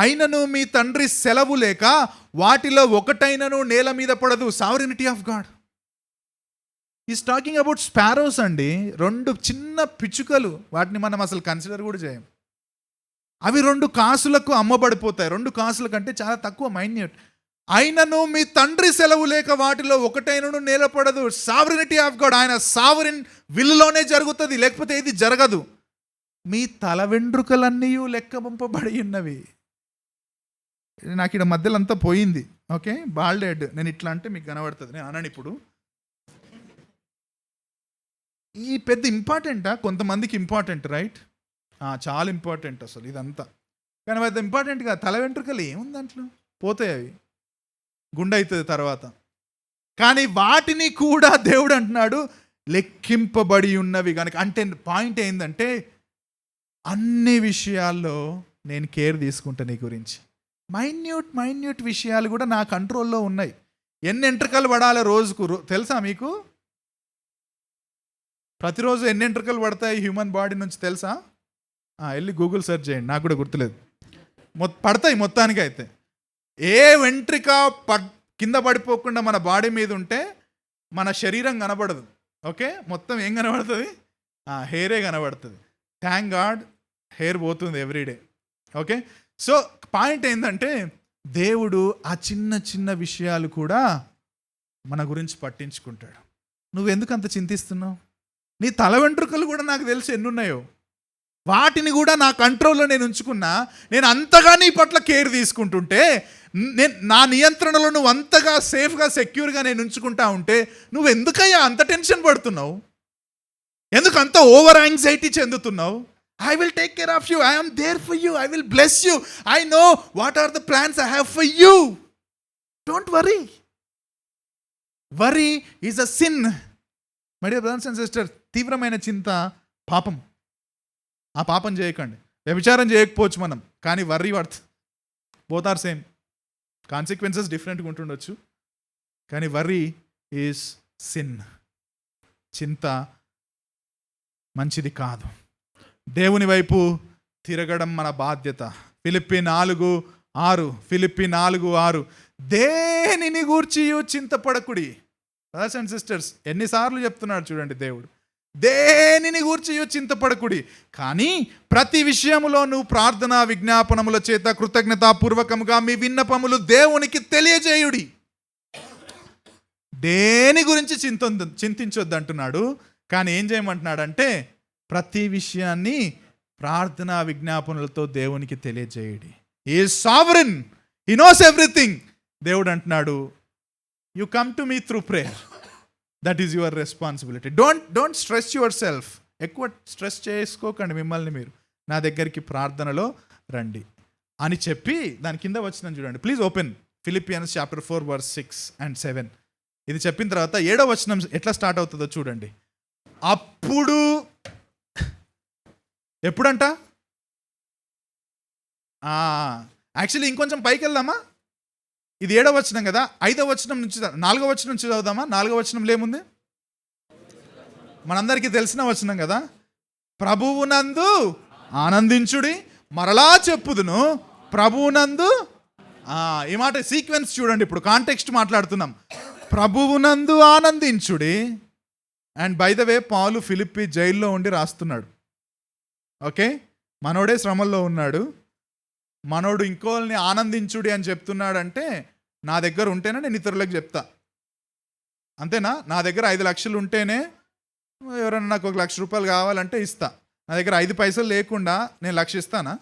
అయినను మీ తండ్రి సెలవు లేక వాటిలో ఒకటైనను నేల మీద పడదు. Sovereignty of God. Is talking about sparrows అండి. 2 చిన్న పిచ్చుకలు, వాటిని మనం అసలు కన్సిడర్ కూడా చేయం. అవి 2 కాసులకు అమ్మబడిపోతాయి. 2 కాసుల కంటే చాలా తక్కువ, మైన్యూట్. అయినను మీ తండ్రి సెలవు లేక వాటిలో ఒకటైనను నేలపడదు. Sovereignty of God. ఆయన సావరిన్ విల్లులోనే జరుగుతుంది, లేకపోతే ఇది జరగదు. మీ తల వెంట్రుకలన్నీ లెక్క పంపబడి ఉన్నవి. నాకు ఇక్కడ మధ్యలో అంతా పోయింది. Okay, bald head. నేను ఇట్లా అంటే మీకు కనబడుతుంది, నేను అనను ఇప్పుడు. ఈ పెద్ద ఇంపార్టెంటా? కొంతమందికి ఇంపార్టెంట్, రైట్? చాలా ఇంపార్టెంట్ అసలు ఇదంతా. కానీ పెద్ద ఇంపార్టెంట్గా తల వెంట్రుకలు ఏముంది దాంట్లో, పోతాయి అవి, గుండె అవుతుంది తర్వాత. కానీ వాటిని కూడా దేవుడు అంటున్నాడు లెక్కింపబడి ఉన్నవి కనుక. అంటే పాయింట్ ఏంటంటే అన్ని విషయాల్లో నేను కేర్ తీసుకుంటా నీ గురించి. మైన్యూట్ విషయాలు కూడా నా కంట్రోల్లో ఉన్నాయి. ఎన్ని ఎంట్రుకలు పడాలి రోజుకు తెలుసా మీకు? ప్రతిరోజు ఎన్ని ఎంట్రుకలు పడతాయి హ్యూమన్ బాడీ నుంచి తెలుసా? వెళ్ళి గూగుల్ సెర్చ్ చేయండి, నాకు కూడా గుర్తులేదు. పడతాయి మొత్తానికి. అయితే ఏ వెంట్రిక కింద పడిపోకుండా మన బాడీ మీద ఉంటే మన శరీరం కనబడదు. ఓకే, మొత్తం ఏం కనబడుతుంది? హెయిరే కనబడుతుంది. థ్యాంక్ గాడ్ హెయిర్ పోతుంది ఎవ్రీడే. ఓకే, సో పాయింట్ ఏంటంటే దేవుడు ఆ చిన్న విషయాలు కూడా మన గురించి పట్టించుకుంటాడు. నువ్వెందుకు అంత చింతిస్తున్నావు? నీ తల వెంట్రుకలు కూడా నాకు తెలుసు ఎన్నున్నాయో. వాటిని కూడా నా కంట్రోల్లో నేను ఉంచుకున్నా, నేను అంతగా నీ పట్ల కేర్ తీసుకుంటుంటే, నా నియంత్రణలో నువ్వు అంతగా సేఫ్గా సెక్యూర్గా నేను ఉంచుకుంటా ఉంటే నువ్వు ఎందుకయ్యా అంత టెన్షన్ పడుతున్నావు? ఎందుకు అంత ఓవర్ యాంగ్జైటీ చెందుతున్నావు? I will take care of you. I am there for you. I will bless you. I know what are the plans I have for you. Don't worry. Worry is a sin. My dear brothers and sisters, తీవ్రమైన చింత పాపం. ఆ పాపం చేయకండి. వ్యభిచారం చేయకపోవచ్చు మనం, కానీ worry worth both are same. Consequences డిఫరెంట్గా ఉంటుండొచ్చు, కానీ వర్రీ ఈజ్ సిన్. చింత మంచిది కాదు. దేవుని వైపు తిరగడం మన బాధ్యత. ఫిలిప్పీ 4:6 దేనిని గూర్చియు చింతపడకుడి. బ్రదర్స్ అండ్ సిస్టర్స్, ఎన్నిసార్లు చెప్తున్నాడు చూడండి దేవుడు, దేనిని గూర్చియు చింతపడకుడి, కానీ ప్రతి విషయములో నువ్వు ప్రార్థన విజ్ఞాపనముల చేత కృతజ్ఞతాపూర్వకముగా మీ విన్నపములు దేవునికి తెలియజేయుడి. దేని గురించి చింతించొద్దు అంటున్నాడు, కానీ ఏం చేయమంటున్నాడంటే ప్రతి విషయాన్ని ప్రార్థన విజ్ఞాపనలతో దేవునికి తెలియజేయడి. He is sovereign, he knows everything. దేవుడు అంటున్నాడు, you come to me through prayer, that is your responsibility. Don't stress yourself. ఎక్కువ స్ట్రెస్ చేసుకోకండి మిమ్మల్ని మీరు, నా దగ్గరికి ప్రార్థనలో రండి అని చెప్పి దాని కింద వచ్చిన చూడండి. Please open Philippians chapter 4:6-7. ఇది చెప్పిన తర్వాత 7వ వచనం ఎట్లా స్టార్ట్ అవుతుందో చూడండి. అప్పుడు ఎప్పుడంట? యాక్చువల్లీ ఇంకొంచెం పైకి వెళ్దామా? ఇది 7వ వచనం కదా, 5వ వచనం నుంచి 4వ వచనం నుంచి చదువుదామా? 4వ వచనంలో ఏముంది? మనందరికీ తెలిసిన వచనం కదా, ప్రభువునందు ఆనందించుడి, మరలా చెప్పుదును ప్రభువునందు. ఈ మాట సీక్వెన్స్ చూడండి, ఇప్పుడు కాంటెక్స్ట్ మాట్లాడుతున్నాం. ప్రభువునందు ఆనందించుడి. అండ్ బై ద వే, పౌలు ఫిలిప్పి జైల్లో ఉండి రాస్తున్నాడు. ఓకే, మనోడే శ్రమల్లో ఉన్నాడు. మనోడు ఇంకోల్ని ఆనందించుడి అని చెప్తున్నాడంటే నా దగ్గర ఉంటేనే నేను ఇతరులకు చెప్తా, అంతేనా? నా దగ్గర 5 లక్షలు ఉంటేనే ఎవరైనా నాకు 1 లక్ష రూపాయలు కావాలంటే ఇస్తా. నా దగ్గర 5 పైసలు లేకుండా నేను 1,00,000 ఇస్తానా?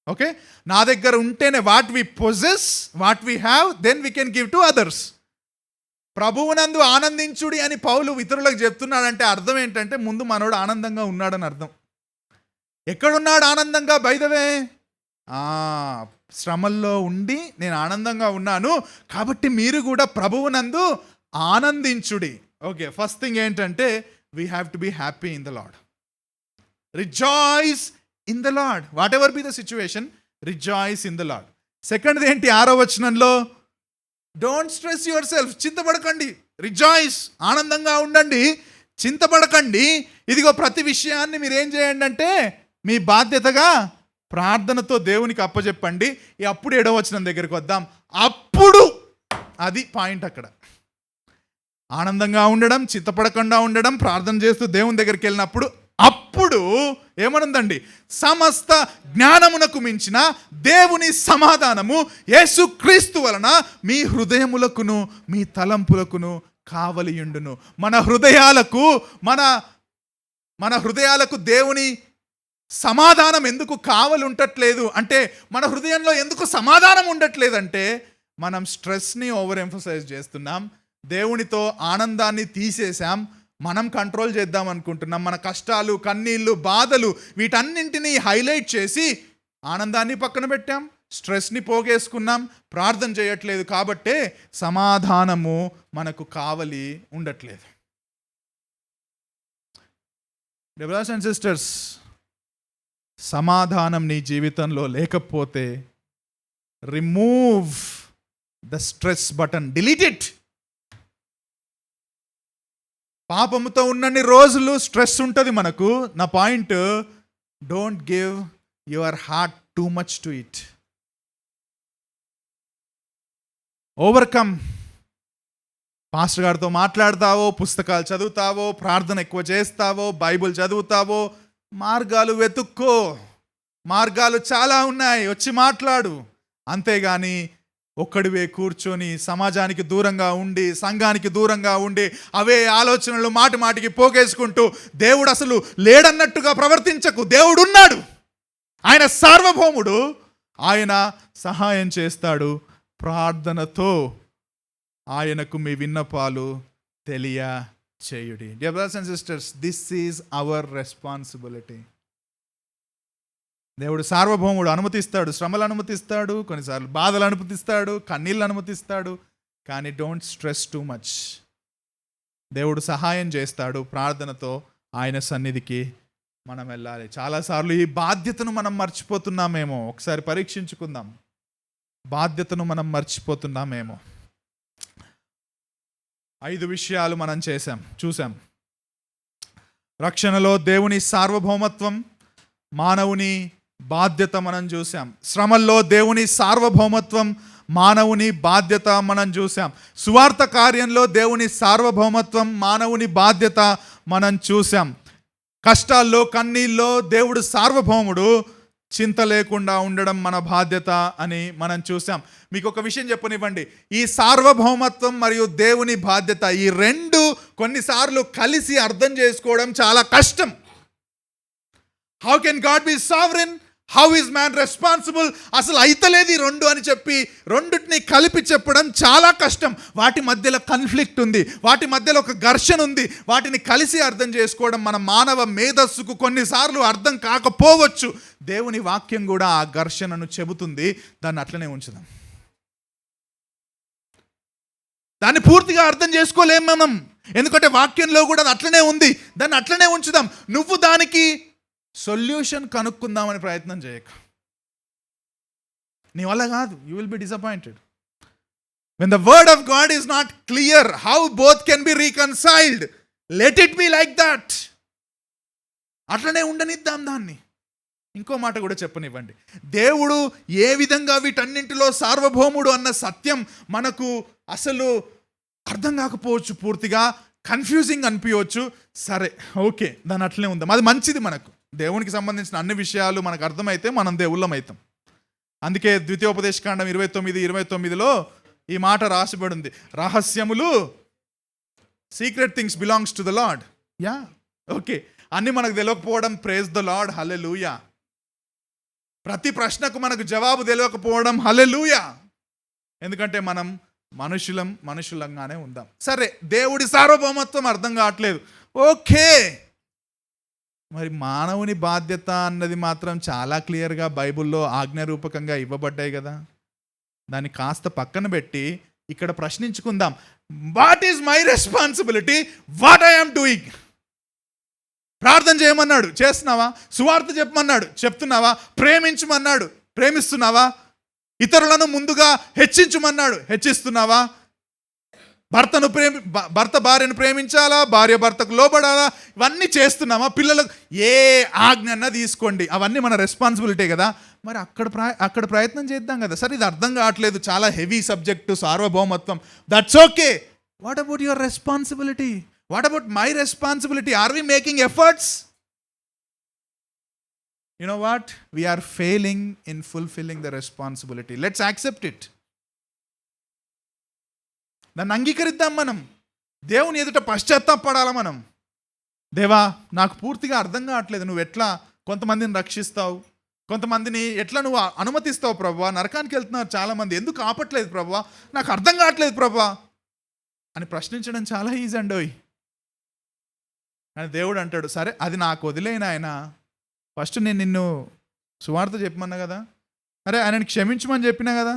ఓకే, నా దగ్గర ఉంటేనే what we possess, what we have, then we can give to others. ప్రభువునందు ఆనందించుడి అని పౌలు ఇతరులకు చెప్తున్నాడంటే అర్థం ఏంటంటే ముందు మనోడు ఆనందంగా ఉన్నాడని అర్థం. ఎక్కడున్నాడు ఆనందంగా? బై ద వే, శ్రమల్లో ఉండి నేను ఆనందంగా ఉన్నాను కాబట్టి మీరు కూడా ప్రభువునందు ఆనందించుడి. ఓకే, ఫస్ట్ థింగ్ ఏంటంటే we have to be happy in the Lord. Rejoice in the Lord, whatever be the situation, rejoice in the Lord. సెకండ్ది ఏంటి? 6వ వచనంలో, డోంట్ స్ట్రెస్ యువర్ సెల్ఫ్, చింతపడకండి. రిజాయిస్, ఆనందంగా ఉండండి, చింతపడకండి. ఇదిగో ప్రతి విషయాన్ని మీరు ఏం చేయండి అంటే మీ బాధ్యతగా ప్రార్థనతో దేవునికి అప్పచెప్పండి. అప్పుడు 7వ వచనం దగ్గరికి వద్దాం. అప్పుడు అది పాయింట్. అక్కడ ఆనందంగా ఉండడం, చింతపడకుండా ఉండడం, ప్రార్థన చేస్తూ దేవుని దగ్గరికి వెళ్ళినప్పుడు అప్పుడు ఏమనుందండి? సమస్త జ్ఞానమునకు మించిన దేవుని సమాధానము యేసుక్రీస్తు వలన మీ హృదయములకును మీ తలంపులకును కావలియుండును. మన హృదయాలకు దేవుని సమాధానం ఎందుకు కావలి ఉండట్లేదు అంటే, మన హృదయంలో ఎందుకు సమాధానం ఉండట్లేదంటే మనం స్ట్రెస్ని ఓవర్ ఎంఫసైజ్ చేస్తున్నాం, దేవునితో ఆనందాన్ని తీసేసాం, మనం కంట్రోల్ చేద్దాం అనుకుంటున్నాం. మన కష్టాలు, కన్నీళ్ళు, బాధలు వీటన్నింటినీ హైలైట్ చేసి ఆనందాన్ని పక్కన పెట్టాం, స్ట్రెస్ని పోగేసుకున్నాం, ప్రార్థన చేయట్లేదు. కాబట్టే సమాధానము మనకు కావలి ఉండట్లేదు. బ్రదర్స్ అండ్ సిస్టర్స్, సమాధానం నీ జీవితంలో లేకపోతే remove the stress button, delete it. పాపముతో ఉన్నన్ని రోజులు స్ట్రెస్ ఉంటుంది మనకు. నా point, don't give your heart too much to it. Overcome. Pastor గారితో మాట్లాడతావో, పుస్తకాలు చదువుతావో, ప్రార్థన ఎక్కువ చేస్తావో, బైబిల్ చదువుతావో, మార్గాలు వెతుక్కో. మార్గాలు చాలా ఉన్నాయి, వచ్చి మాట్లాడు. అంతేగాని ఒక్కడివే కూర్చొని సమాజానికి దూరంగా ఉండి, సంఘానికి దూరంగా ఉండి, అవే ఆలోచనలు మాటి మాటికి పోగేసుకుంటూ దేవుడు అసలు లేడన్నట్టుగా ప్రవర్తించకు. దేవుడు ఉన్నాడు, ఆయన సార్వభౌముడు, ఆయన సహాయం చేస్తాడు. ప్రార్థనతో ఆయనకు మీ విన్నపాలు తెలియచేయుడి. Dear brothers and sisters, this is our responsibility. దేవుడు సార్వభౌముడు, అనుమతిస్తాడు, శ్రమలు అనుమతిస్తాడు, కొన్నిసార్లు బాధలు అనుమతిస్తాడు, కన్నీళ్ళు అనుమతిస్తాడు. కానీ డోంట్ స్ట్రెస్ టూ మచ్. దేవుడు సహాయం చేస్తాడు. ప్రార్థనతో ఆయన సన్నిధికి మనం వెళ్ళాలి. చాలాసార్లు ఈ బాధ్యతను మనం మర్చిపోతున్నామేమో. ఒకసారి పరీక్షించుకుందాం, బాధ్యతను మనం మర్చిపోతున్నామేమో. 5 విషయాలు మనం చూసాం. రక్షణలో దేవుని సార్వభౌమత్వం, మానవుని బాధ్యత మనం చూసాం. శ్రమల్లో దేవుని సార్వభౌమత్వం, మానవుని బాధ్యత మనం చూసాం. సువార్త కార్యంలో దేవుని సార్వభౌమత్వం, మానవుని బాధ్యత మనం చూసాం. కష్టాల్లో, కన్నీల్లో దేవుడు సార్వభౌముడు, చింత లేకుండా ఉండడం మన బాధ్యత అని మనం చూసాం. మీకు ఒక విషయం చెప్పనివ్వండి, ఈ సార్వభౌమత్వం మరియు దేవుని బాధ్యత, ఈ రెండు కొన్నిసార్లు కలిసి అర్థం చేసుకోవడం చాలా కష్టం. How can God B sovereign, how is man responsible? అసలు అయితలేదు ఈ రెండు అని చెప్పి రెండుటిని కలిపి చెప్పడం చాలా కష్టం. వాటి మధ్యలో కన్ఫ్లిక్ట్ ఉంది, వాటి మధ్యలో ఒక ఘర్షణ ఉంది. వాటిని కలిసి అర్థం చేసుకోవడం మన మానవ మేధస్సుకు కొన్నిసార్లు అర్థం కాకపోవచ్చు. దేవుని వాక్యం కూడా ఆ ఘర్షణను చెబుతుంది. దాన్ని అట్లనే ఉంచుదాం. దాన్ని పూర్తిగా అర్థం చేసుకోలేం మనం, ఎందుకంటే వాక్యంలో కూడా అది అట్లనే ఉంది. దాన్ని అట్లనే ఉంచుదాం. నువ్వు దానికి సొల్యూషన్ కనుక్కుందామని ప్రయత్నం చేయక, నీ వల్ల కాదు. You will be disappointed. When the word of God is not clear how both can be reconciled, let it be like that. అట్లనే ఉండనిద్దాం దాన్ని. ఇంకో మాట కూడా చెప్పనివ్వండి, దేవుడు ఏ విధంగా వీటన్నింటిలో సార్వభౌముడు అన్న సత్యం మనకు అసలు అర్థం కాకపోవచ్చు, పూర్తిగా కన్ఫ్యూజింగ్ అనిపించవచ్చు. సరే, ఓకే, దాన్ని అట్లనే ఉందాం. అది మంచిది. మనకు దేవునికి సంబంధించిన అన్ని విషయాలు మనకు అర్థమైతే మనం దేవుళ్ళం అవుతాం. అందుకే ద్వితీయోపదేశకాండం 29:29లో ఈ మాట రాసిబడి ఉంది, రహస్యములు, secret things belongs to the Lord. Yeah, okay, అన్ని మనకు తెలియకపోవడం, ప్రేజ్ ద లార్డ్, హల్లెలూయా. ప్రతి ప్రశ్నకు మనకు జవాబు తెలియకపోవడం, హల్లెలూయా. ఎందుకంటే మనం మనుషులంగానే ఉందాం. సరే, దేవుడి సార్వభౌమత్వం అర్థం కావట్లేదు, ఓకే. మరి మానవుని బాధ్యత అన్నది మాత్రం చాలా క్లియర్గా బైబిల్లో ఆజ్ఞారూపకంగా ఇవ్వబడ్డాయి కదా. దాన్ని కాస్త పక్కన పెట్టి ఇక్కడ ప్రశ్నించుకుందాం, what is my responsibility, what I am doing? ప్రార్థన చేయమన్నాడు, చేస్తున్నావా? సువార్త చెప్పమన్నాడు, చెప్తున్నావా? ప్రేమించమన్నాడు, ప్రేమిస్తున్నావా? ఇతరులను ముందుగా హెచ్చించమన్నాడు, హెచ్చిస్తున్నావా? భర్త భార్యను ప్రేమించాలా, భార్య భర్తకు లోబడాలా, ఇవన్నీ చేస్తున్నామా? పిల్లలకు ఏ ఆజ్ఞ తీసుకోండి, అవన్నీ మన రెస్పాన్సిబిలిటీ కదా. మరి అక్కడ ప్రయత్నం చేద్దాం కదా. సరే, ఇది అర్థం కావట్లేదు, చాలా హెవీ సబ్జెక్టు సార్వభౌమత్వం. That's okay. What about your responsibility? What about my responsibility? Are we making efforts? You know what? We are failing in fulfilling the responsibility. Let's accept it. దాన్ని అంగీకరిద్దాం. మనం దేవుని ఎదుట పశ్చాత్తాపడాలా. మనం, దేవా, నాకు పూర్తిగా అర్థం కావట్లేదు, నువ్వు ఎట్లా కొంతమందిని రక్షిస్తావు, కొంతమందిని ఎట్లా నువ్వు అనుమతిస్తావు ప్రభువా? నరకానికి వెళ్తున్నారు చాలామంది, ఎందుకు ఆపట్లేదు ప్రభువా? నాకు అర్థం కావట్లేదు ప్రభువా అని ప్రశ్నించడం చాలా ఈజీ అండి. కానీ దేవుడు అంటాడు, సరే, అది నాకు వదిలేను ఆయన. ఫస్ట్ నేను నిన్ను సువార్త చెప్పమన్నా కదా, అరే ఆయనని క్షమించమని చెప్పినా కదా.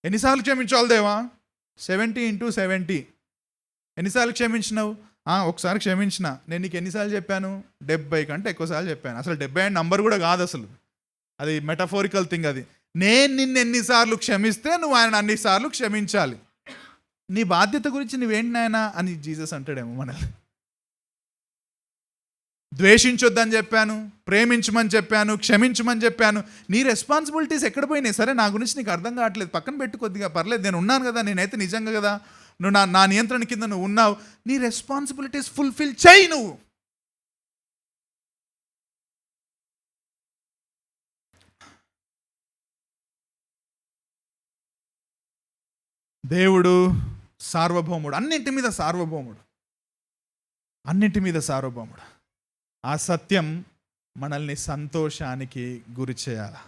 ఎన్నిసార్లు క్షమించాలి దేవా? 70x70. ఎన్నిసార్లు క్షమించినావు? ఒకసారి క్షమించిన. నేను నీకు ఎన్నిసార్లు చెప్పాను? 70 కంటే ఎక్కువసార్లు చెప్పాను. అసలు 70 అనే నంబర్ కూడా కాదు, అసలు అది మెటఫోరికల్ థింగ్. అది నేను నిన్ను ఎన్నిసార్లు క్షమిస్తే నువ్వు ఆయన అన్నిసార్లు క్షమించాలి. నీ బాధ్యత గురించి నువ్వేంటి నాయనా అని జీసస్ అంటాడేమో మనల్ని. ద్వేషించొద్దని చెప్పాను, ప్రేమించమని చెప్పాను, క్షమించమని చెప్పాను. నీ రెస్పాన్సిబిలిటీస్ ఎక్కడ పోయినాయి? సరే, నా గురించి నీకు అర్థం కావట్లేదు, పక్కన పెట్టు, కొద్దిగా పర్లేదు, నేను ఉన్నాను కదా, నేనైతే నిజంగా కదా, నువ్వు నా నియంత్రణ కింద నువ్వు ఉన్నావు. నీ రెస్పాన్సిబిలిటీస్ ఫుల్ఫిల్ చేయి నువ్వు. దేవుడు సార్వభౌముడు, అన్నింటి మీద సార్వభౌముడు, అన్నింటి మీద సార్వభౌముడు. ఆ సత్యం మనల్ని సంతోషానికి గురి చేయాలి.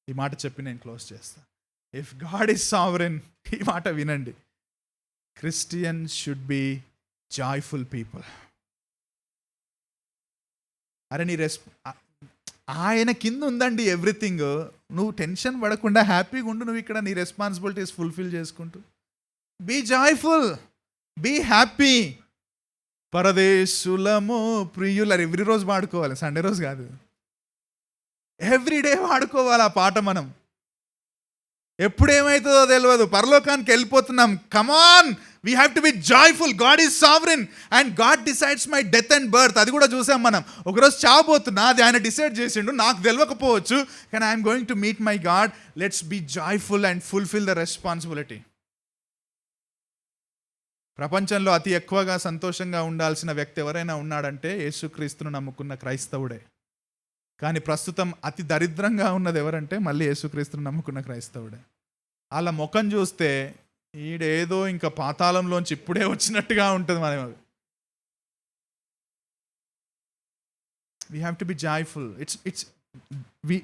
ఈ మాట చెప్పి నేను క్లోజ్ చేస్తాను. ఇఫ్ గాడ్ ఈజ్ సావరెన్, ఈ మాట వినండి, Christians should be joyful people. అరే నీ ఆయన కింద ఉందండి ఎవ్రీథింగ్, నువ్వు టెన్షన్ పడకుండా హ్యాపీగా ఉండు. నువ్వు ఇక్కడ నీ రెస్పాన్సిబిలిటీస్ ఫుల్ఫిల్ చేసుకుంటూ బీ జాయ్ఫుల్, బీ హ్యాపీ. పరదేశులము ప్రియుల ఎవ్రీ రోజు పాడుకోవాలి, సండే రోజు కాదు, ఎవ్రీడే పాడుకోవాలి ఆ పాట. మనం ఎప్పుడేమవుతుందో తెలియదు, పరలోకానికి వెళ్ళిపోతున్నాం. Come on, we have to be joyful. God is sovereign and God decides my death and birth. అది కూడా చూసాం మనం. ఒకరోజు చావబోతున్నా, అది ఆయన డిసైడ్ చేసిండు, నాకు తెలియకపోవచ్చు, కానీ I'm going to meet my God. Let's be joyful and fulfil the responsibility. ప్రపంచంలో అతి ఎక్కువగా సంతోషంగా ఉండాల్సిన వ్యక్తి ఎవరైనా ఉన్నాడంటే యేసుక్రీస్తును నమ్ముకున్న క్రైస్తవుడే. కానీ ప్రస్తుతం అతి దరిద్రంగా ఉన్నది ఎవరంటే మళ్ళీ యేసుక్రీస్తును నమ్ముకున్న క్రైస్తవుడే. వాళ్ళ ముఖం చూస్తే ఈడేదో ఇంకా పాతాళంలోంచి ఇప్పుడే వచ్చినట్టుగా ఉంటుంది. మనం we have to be joyful.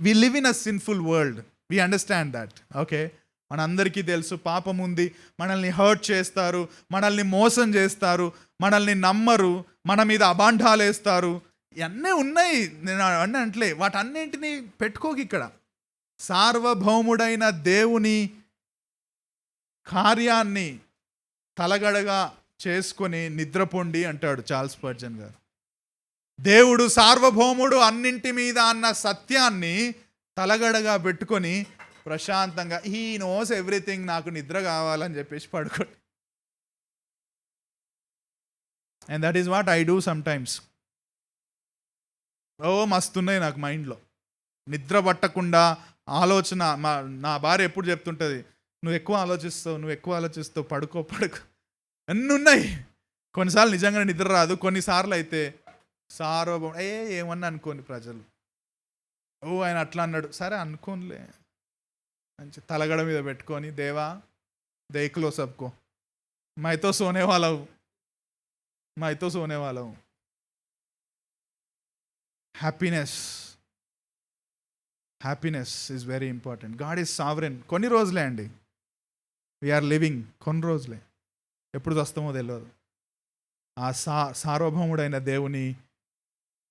we live in a sinful world. We understand that. Okay, మనందరికీ తెలుసు పాపం ఉంది, మనల్ని హర్ట్ చేస్తారు, మనల్ని మోసం చేస్తారు, మనల్ని నమ్మరు, మన మీద అబాండాలు వేస్తారు, ఇవన్నీ ఉన్నాయి. నేను అన్నీ అంటలే, వాటన్నింటినీ పెట్టుకోకి. ఇక్కడ సార్వభౌముడైన దేవుని కార్యాన్ని తలగడగా చేసుకొని నిద్రపోండి అంటాడు చార్ల్స్ స్పర్జన్ గారు. దేవుడు సార్వభౌముడు అన్నింటి మీద అన్న సత్యాన్ని తలగడగా పెట్టుకొని ప్రశాంతంగా హీ నోస్ ఎవ్రీథింగ్, నాకు నిద్ర కావాలని చెప్పేసి పడుకోండి. And that is what I do sometimes. మస్తున్నాయి నాకు మైండ్లో, నిద్ర పట్టకుండా ఆలోచన. నా భార్య ఎప్పుడు చెప్తుంటుంది, నువ్వు ఎక్కువ ఆలోచిస్తావు, పడుకో. అన్నీ ఉన్నాయి. కొన్నిసార్లు నిజంగా నిద్ర రాదు, కొన్నిసార్లు అయితే సార్వభౌమ ఏమన్నా అనుకోని ప్రజలు, ఆయన అట్లా అన్నాడు, సరే అనుకోనిలే మంచి తలగడ మీద పెట్టుకొని, దేవా దేఖ్లో సబ్కో, మైతో సోనే వాళ్ళవు. Happiness is very important. God is sovereign. కొన్ని రోజులే అండి, వీఆర్ లివింగ్ కొన్ని రోజులే, ఎప్పుడు వస్తామో తెలియదు. ఆ సార్వభౌముడైన దేవుని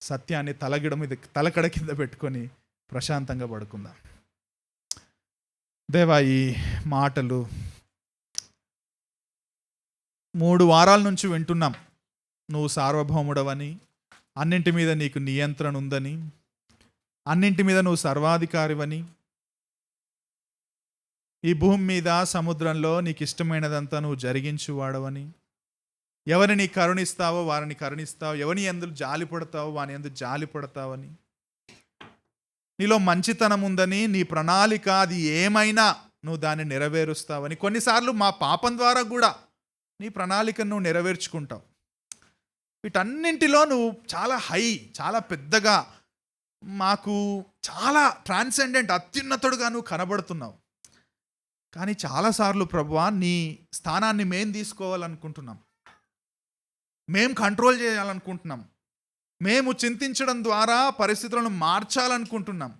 సత్యాన్ని తలకడ కింద పెట్టుకొని ప్రశాంతంగా పడుకుందాం. దేవా, ఈ మాటలు 3 వారాల నుంచి వింటున్నాం. నువ్వు సార్వభౌముడవని, అన్నింటి మీద నీకు నియంత్రణ ఉందని, అన్నింటి మీద నువ్వు సర్వాధికారివని, ఈ భూమి మీద సముద్రంలో నీకు ఇష్టమైనదంతా నువ్వు జరిగించువాడవని, ఎవరిని కరుణిస్తావో వారిని కరుణిస్తావు, ఎవరిని యందు జాలి పడతావో వాని యందు జాలి పడతావని, నీలో మంచితనం ఉందని, నీ ప్రణాళిక అది ఏమైనా నువ్వు దాన్ని నెరవేరుస్తావని, కొన్నిసార్లు మా పాపం ద్వారా కూడా నీ ప్రణాళికను నువ్వు నెరవేర్చుకుంటావు. వీటన్నింటిలో నువ్వు చాలా చాలా పెద్దగా, మాకు చాలా ట్రాన్సెండెంట్, అత్యున్నతుడుగా నువ్వు కనబడుతున్నావు. కానీ చాలాసార్లు ప్రభువా, నీ స్థానాన్ని మేము తీసుకోవాలనుకుంటున్నాం, మేము కంట్రోల్ చేయాలనుకుంటున్నాం, మేము చింతించడం ద్వారా పరిస్థితులను మార్చాలనుకుంటున్నాం.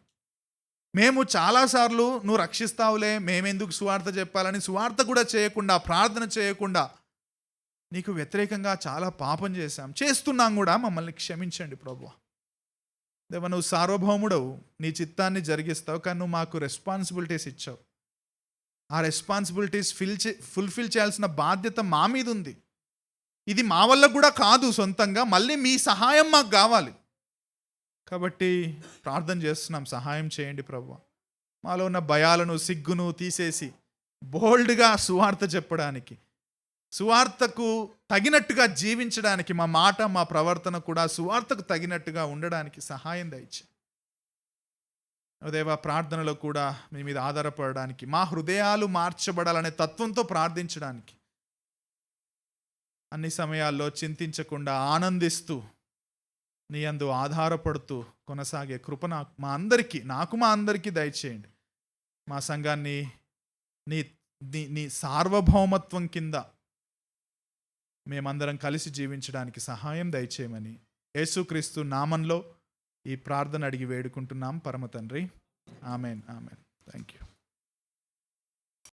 మేము చాలాసార్లు నువ్వు రక్షిస్తావులే, మేమెందుకు సువార్త చెప్పాలని సువార్త కూడా చేయకుండా, ప్రార్థన చేయకుండా నీకు వ్యతిరేకంగా చాలా పాపం చేస్తున్నాం కూడా. మమ్మల్ని క్షమించండి ప్రభువా. దేవా, నువ్వు సార్వభౌముడవు, నీ చిత్తాన్ని జరిగిస్తావు, కానీ నువ్వు మాకు రెస్పాన్సిబిలిటీస్ ఇచ్చావు. ఆ రెస్పాన్సిబిలిటీస్ ఫుల్ఫిల్ చేయాల్సిన బాధ్యత మా మీద ఉంది. ఇది మా వల్ల కూడా కాదు సొంతంగా, మళ్ళీ మీ సహాయం మాకు కావాలి. కాబట్టి ప్రార్థన చేస్తున్నాం, సహాయం చేయండి ప్రభువా. మాలో ఉన్న భయాలను, సిగ్గును తీసేసి బోల్డ్గా సువార్త చెప్పడానికి, సువార్తకు తగినట్టుగా జీవించడానికి, మా మాట మా ప్రవర్తన కూడా సువార్తకు తగినట్టుగా ఉండడానికి సహాయం దయచేయండి. దేవా, ప్రార్థనలో కూడా మీ మీద ఆధారపడడానికి, మా హృదయాలు మార్చబడాలనే తత్వంతో ప్రార్థించడానికి, అన్ని సమయాల్లో చింతించకుండా ఆనందిస్తూ నీ యందు ఆధారపడుతూ కొనసాగే కృప నాకు మా అందరికీ దయచేయండి. మా సంఘాన్ని నీ సార్వభౌమత్వం కింద మేమందరం కలిసి జీవించడానికి సహాయం దయచేయమని యేసుక్రీస్తు నామంలో ఈ ప్రార్థన అడిగి వేడుకుంటున్నాం పరమ తండ్రి. ఆమెన్. Thank you.